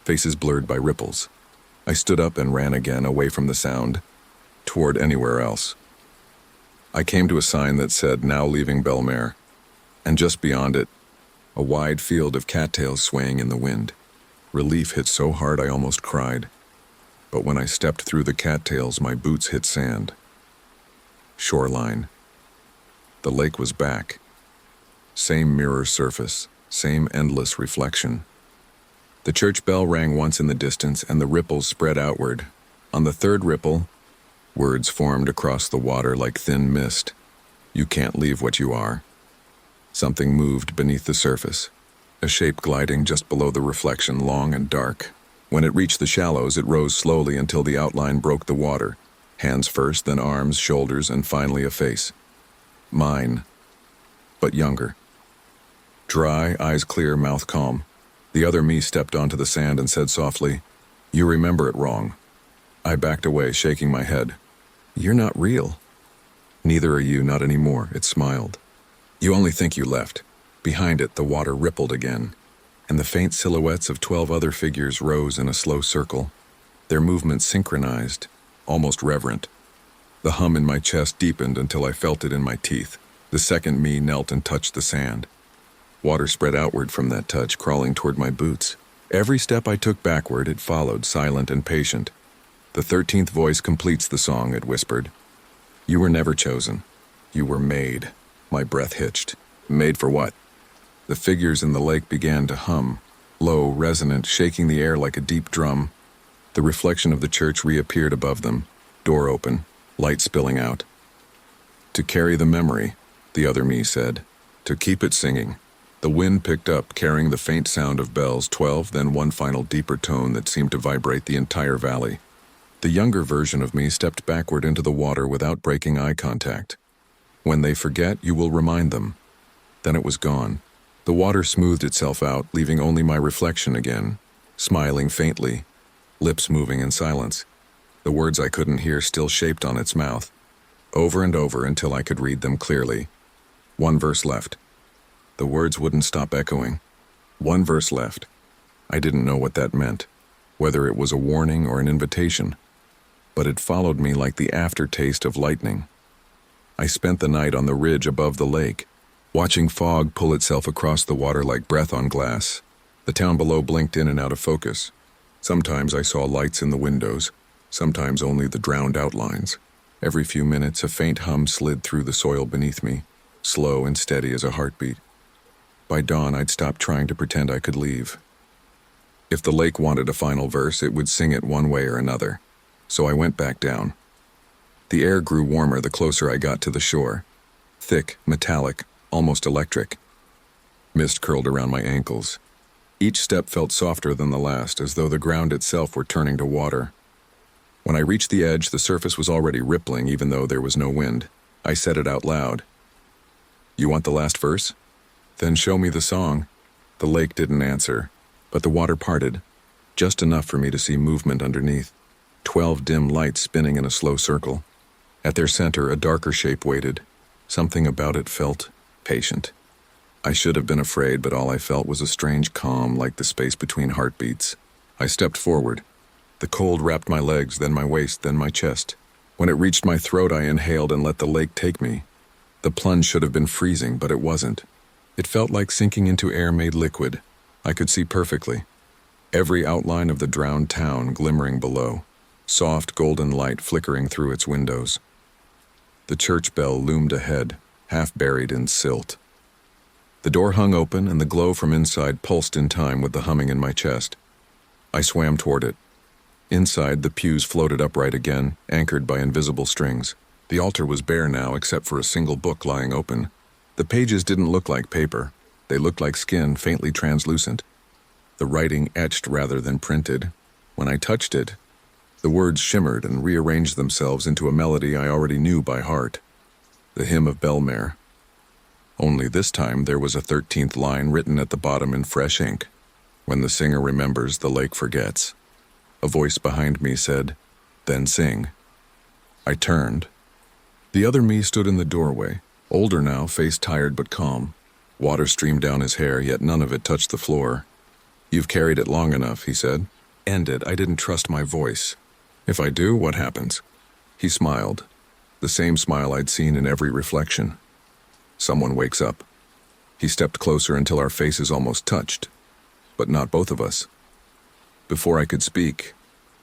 faces blurred by ripples. I stood up and ran again, away from the sound, toward anywhere else. I came to a sign that said, "Now leaving Belmare," and just beyond it, a wide field of cattails swaying in the wind. Relief hit so hard I almost cried. But when I stepped through the cattails, my boots hit sand. Shoreline. The lake was back. Same mirror surface, same endless reflection. The church bell rang once in the distance, and the ripples spread outward. On the third ripple, words formed across the water like thin mist. You can't leave what you are. Something moved beneath the surface, a shape gliding just below the reflection, long and dark. When it reached the shallows, it rose slowly until the outline broke the water. Hands first, then arms, shoulders, and finally a face. Mine, but younger. Dry, eyes clear, mouth calm. The other me stepped onto the sand and said softly, "You remember it wrong." I backed away, shaking my head. "You're not real." "Neither are you, not anymore," it smiled. "You only think you left." Behind it, the water rippled again, and the faint silhouettes of 12 other figures rose in a slow circle, their movements synchronized, almost reverent. The hum in my chest deepened until I felt it in my teeth. The second me knelt and touched the sand. Water spread outward from that touch, crawling toward my boots. Every step I took backward, it followed, silent and patient. "The 13th voice completes the song," it whispered. "You were never chosen. You were made." My breath hitched. Made for what? The figures in the lake began to hum, low, resonant, shaking the air like a deep drum. The reflection of the church reappeared above them, door open, light spilling out. "To carry the memory," the other me said. "To keep it singing." The wind picked up, carrying the faint sound of bells, 12, then one final deeper tone that seemed to vibrate the entire valley. The younger version of me stepped backward into the water without breaking eye contact. "When they forget, you will remind them." Then it was gone. The water smoothed itself out, leaving only my reflection again, smiling faintly, lips moving in silence. The words I couldn't hear still shaped on its mouth, over and over until I could read them clearly. One verse left. The words wouldn't stop echoing. One verse left. I didn't know what that meant, whether it was a warning or an invitation, but it followed me like the aftertaste of lightning. I spent the night on the ridge above the lake, watching fog pull itself across the water like breath on glass. The town below blinked in and out of focus. Sometimes I saw lights in the windows, sometimes only the drowned outlines. Every few minutes, a faint hum slid through the soil beneath me, slow and steady as a heartbeat. By dawn, I'd stopped trying to pretend I could leave. If the lake wanted a final verse, it would sing it one way or another. So I went back down. The air grew warmer the closer I got to the shore. Thick, metallic, almost electric. Mist curled around my ankles. Each step felt softer than the last, as though the ground itself were turning to water. When I reached the edge, the surface was already rippling, even though there was no wind. I said it out loud. "You want the last verse? Then show me the song." The lake didn't answer, but the water parted, just enough for me to see movement underneath. 12 dim lights spinning in a slow circle. At their center, a darker shape waited. Something about it felt patient. I should have been afraid, but all I felt was a strange calm, like the space between heartbeats. I stepped forward. The cold wrapped my legs, then my waist, then my chest. When it reached my throat, I inhaled and let the lake take me. The plunge should have been freezing, but it wasn't. It felt like sinking into air made liquid. I could see perfectly. Every outline of the drowned town glimmering below, soft golden light flickering through its windows. The church bell loomed ahead, half buried in silt. The door hung open, and the glow from inside pulsed in time with the humming in my chest. I swam toward it. Inside, the pews floated upright again, anchored by invisible strings. The altar was bare now, except for a single book lying open. The pages didn't look like paper. They looked like skin, faintly translucent. The writing etched rather than printed. When I touched it, the words shimmered and rearranged themselves into a melody I already knew by heart. The hymn of Belmare. Only this time there was a 13th line written at the bottom in fresh ink. "When the singer remembers, the lake forgets." A voice behind me said, "Then sing." I turned. The other me stood in the doorway, older now, face tired but calm. Water streamed down his hair, yet none of it touched the floor. "You've carried it long enough," he said. "End it." I didn't trust my voice. "If I do, what happens?" He smiled, the same smile I'd seen in every reflection. "Someone wakes up." He stepped closer until our faces almost touched, but not both of us. Before I could speak,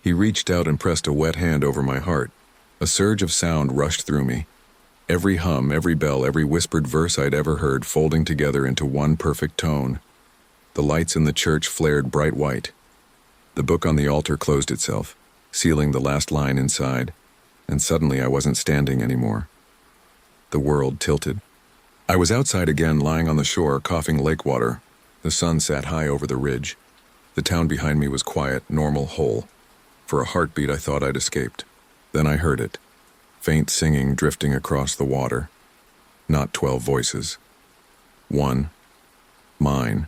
he reached out and pressed a wet hand over my heart. A surge of sound rushed through me. Every hum, every bell, every whispered verse I'd ever heard folding together into one perfect tone. The lights in the church flared bright white. The book on the altar closed itself, sealing the last line inside, and suddenly I wasn't standing anymore. The world tilted. I was outside again, lying on the shore, coughing lake water. The sun sat high over the ridge. The town behind me was quiet, normal, whole. For a heartbeat, I thought I'd escaped. Then I heard it. Faint singing drifting across the water. Not 12 voices. One. Mine.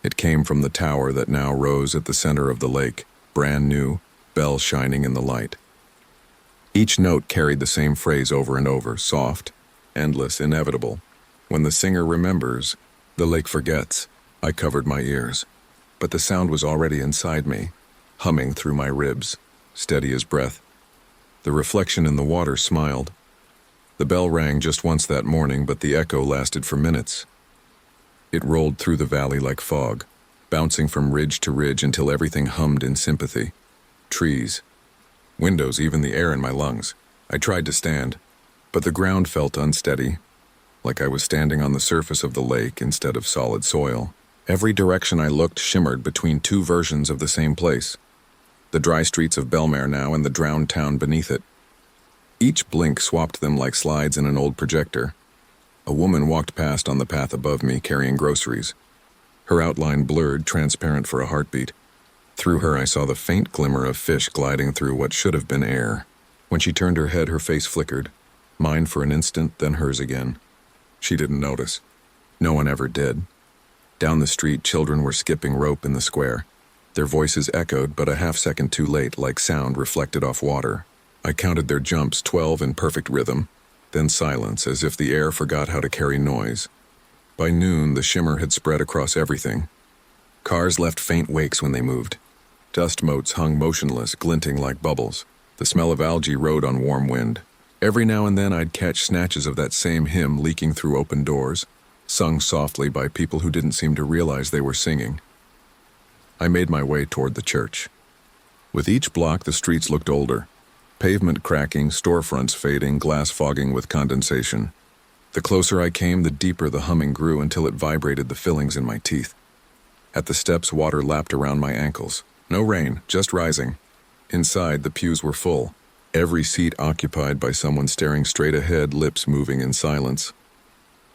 It came from the tower that now rose at the center of the lake, brand new, bells shining in the light. Each note carried the same phrase over and over, soft, endless, inevitable. When the singer remembers, the lake forgets. I covered my ears. But the sound was already inside me, humming through my ribs, steady as breath. The reflection in the water smiled. The bell rang just once that morning, but the echo lasted for minutes. It rolled through the valley like fog, bouncing from ridge to ridge until everything hummed in sympathy. Trees, windows, even the air in my lungs. I tried to stand, but the ground felt unsteady, like I was standing on the surface of the lake instead of solid soil. Every direction I looked shimmered between two versions of the same place. The dry streets of Belmare now and the drowned town beneath it. Each blink swapped them like slides in an old projector. A woman walked past on the path above me, carrying groceries. Her outline blurred, transparent for a heartbeat. Through her I saw the faint glimmer of fish gliding through what should have been air. When she turned her head, her face flickered. Mine for an instant, then hers again. She didn't notice. No one ever did. Down the street, children were skipping rope in the square. Their voices echoed, but a half-second too late, like sound reflected off water. I counted their jumps, 12 in perfect rhythm, then silence, as if the air forgot how to carry noise. By noon, the shimmer had spread across everything. Cars left faint wakes when they moved. Dust motes hung motionless, glinting like bubbles. The smell of algae rode on warm wind. Every now and then I'd catch snatches of that same hymn leaking through open doors, sung softly by people who didn't seem to realize they were singing. I made my way toward the church. With each block, the streets looked older. Pavement cracking, storefronts fading, glass fogging with condensation. The closer I came, the deeper the humming grew until it vibrated the fillings in my teeth. At the steps, water lapped around my ankles. No rain, just rising. Inside, the pews were full. Every seat occupied by someone staring straight ahead, lips moving in silence.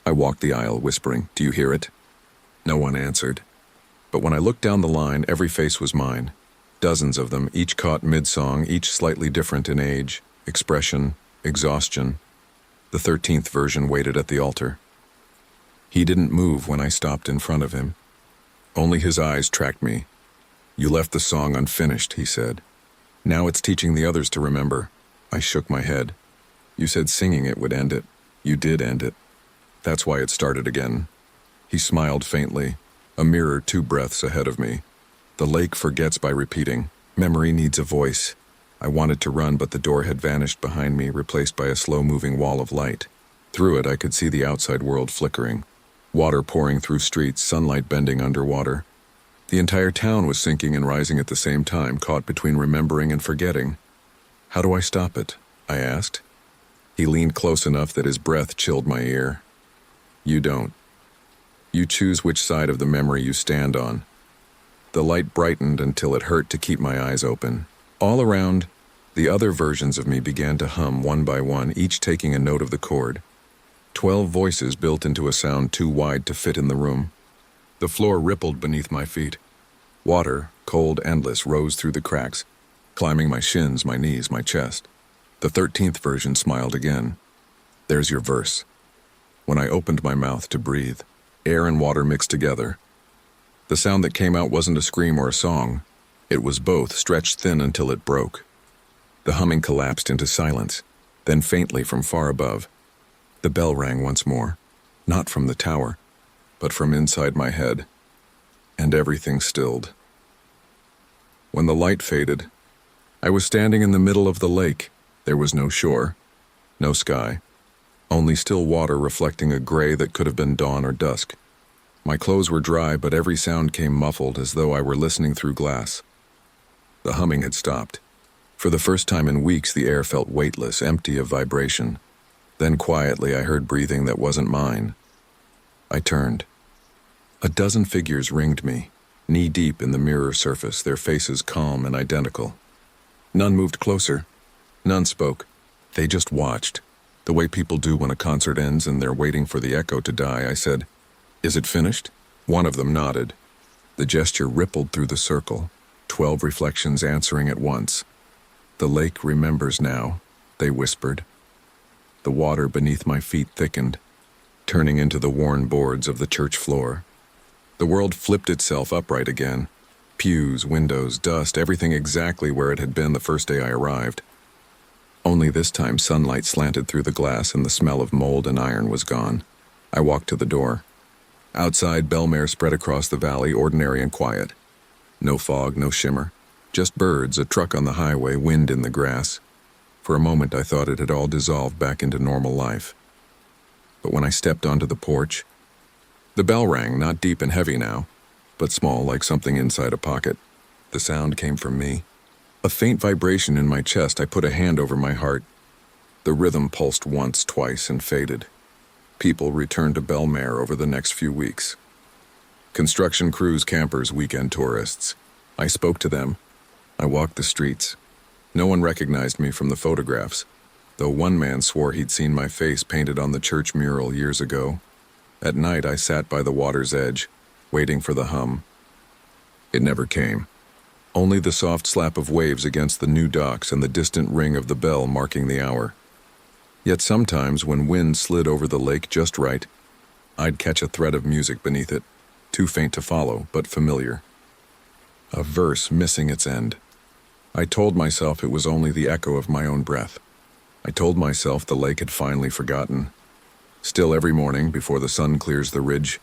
I walked the aisle, whispering, "Do you hear it?" No one answered. But when I looked down the line, every face was mine. Dozens of them, each caught mid-song, each slightly different in age, expression, exhaustion. The 13th version waited at the altar. He didn't move when I stopped in front of him. Only his eyes tracked me. "You left the song unfinished," he said. "Now it's teaching the others to remember." I shook my head. "You said singing it would end it. You did end it. That's why it started again." He smiled faintly, a mirror 2 breaths ahead of me. The lake forgets by repeating. Memory needs a voice. I wanted to run, but the door had vanished behind me, replaced by a slow-moving wall of light. Through it, I could see the outside world flickering. Water pouring through streets, sunlight bending underwater. The entire town was sinking and rising at the same time, caught between remembering and forgetting. "How do I stop it?" I asked. He leaned close enough that his breath chilled my ear. "You don't. You choose which side of the memory you stand on." The light brightened until it hurt to keep my eyes open. All around, the other versions of me began to hum one by one, each taking a note of the chord. 12 voices built into a sound too wide to fit in the room. The floor rippled beneath my feet. Water, cold, endless, rose through the cracks, climbing my shins, my knees, my chest. The 13th version smiled again. "There's your verse." When I opened my mouth to breathe, air and water mixed together. The sound that came out wasn't a scream or a song. It was both, stretched thin until it broke. The humming collapsed into silence, then faintly from far above. The bell rang once more, not from the tower, but from inside my head, and everything stilled. When the light faded, I was standing in the middle of the lake. There was no shore, no sky, only still water reflecting a gray that could have been dawn or dusk. My clothes were dry, but every sound came muffled, as though I were listening through glass. The humming had stopped. For the first time in weeks, the air felt weightless, empty of vibration. Then quietly I heard breathing that wasn't mine. I turned. A dozen figures ringed me, knee-deep in the mirror surface, their faces calm and identical. None moved closer. None spoke. They just watched, the way people do when a concert ends and they're waiting for the echo to die. I said, "Is it finished?" One of them nodded. The gesture rippled through the circle, 12 reflections answering at once. "The lake remembers now," they whispered. The water beneath my feet thickened, turning into the worn boards of the church floor. The world flipped itself upright again. Pews, windows, dust, everything exactly where it had been the first day I arrived. Only this time sunlight slanted through the glass and the smell of mold and iron was gone. I walked to the door. Outside, Belmare spread across the valley, ordinary and quiet. No fog, no shimmer. Just birds, a truck on the highway, wind in the grass. For a moment I thought it had all dissolved back into normal life. But when I stepped onto the porch, the bell rang, not deep and heavy now, but small, like something inside a pocket. The sound came from me. A faint vibration in my chest. I put a hand over my heart. The rhythm pulsed once, twice, and faded. People returned to Belmare over the next few weeks. Construction crews, campers, weekend tourists. I spoke to them. I walked the streets. No one recognized me from the photographs, though one man swore he'd seen my face painted on the church mural years ago. At night, I sat by the water's edge, waiting for the hum. It never came. Only the soft slap of waves against the new docks and the distant ring of the bell marking the hour. Yet sometimes, when wind slid over the lake just right, I'd catch a thread of music beneath it, too faint to follow, but familiar. A verse missing its end. I told myself it was only the echo of my own breath. I told myself the lake had finally forgotten. Still, every morning, before the sun clears the ridge,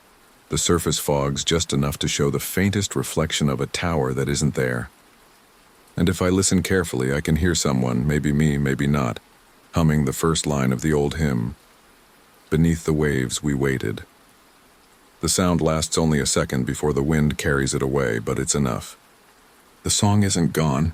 the surface fogs just enough to show the faintest reflection of a tower that isn't there. And if I listen carefully, I can hear someone, maybe me, maybe not, humming the first line of the old hymn, "Beneath the waves we waited." The sound lasts only a second before the wind carries it away, but it's enough. The song isn't gone.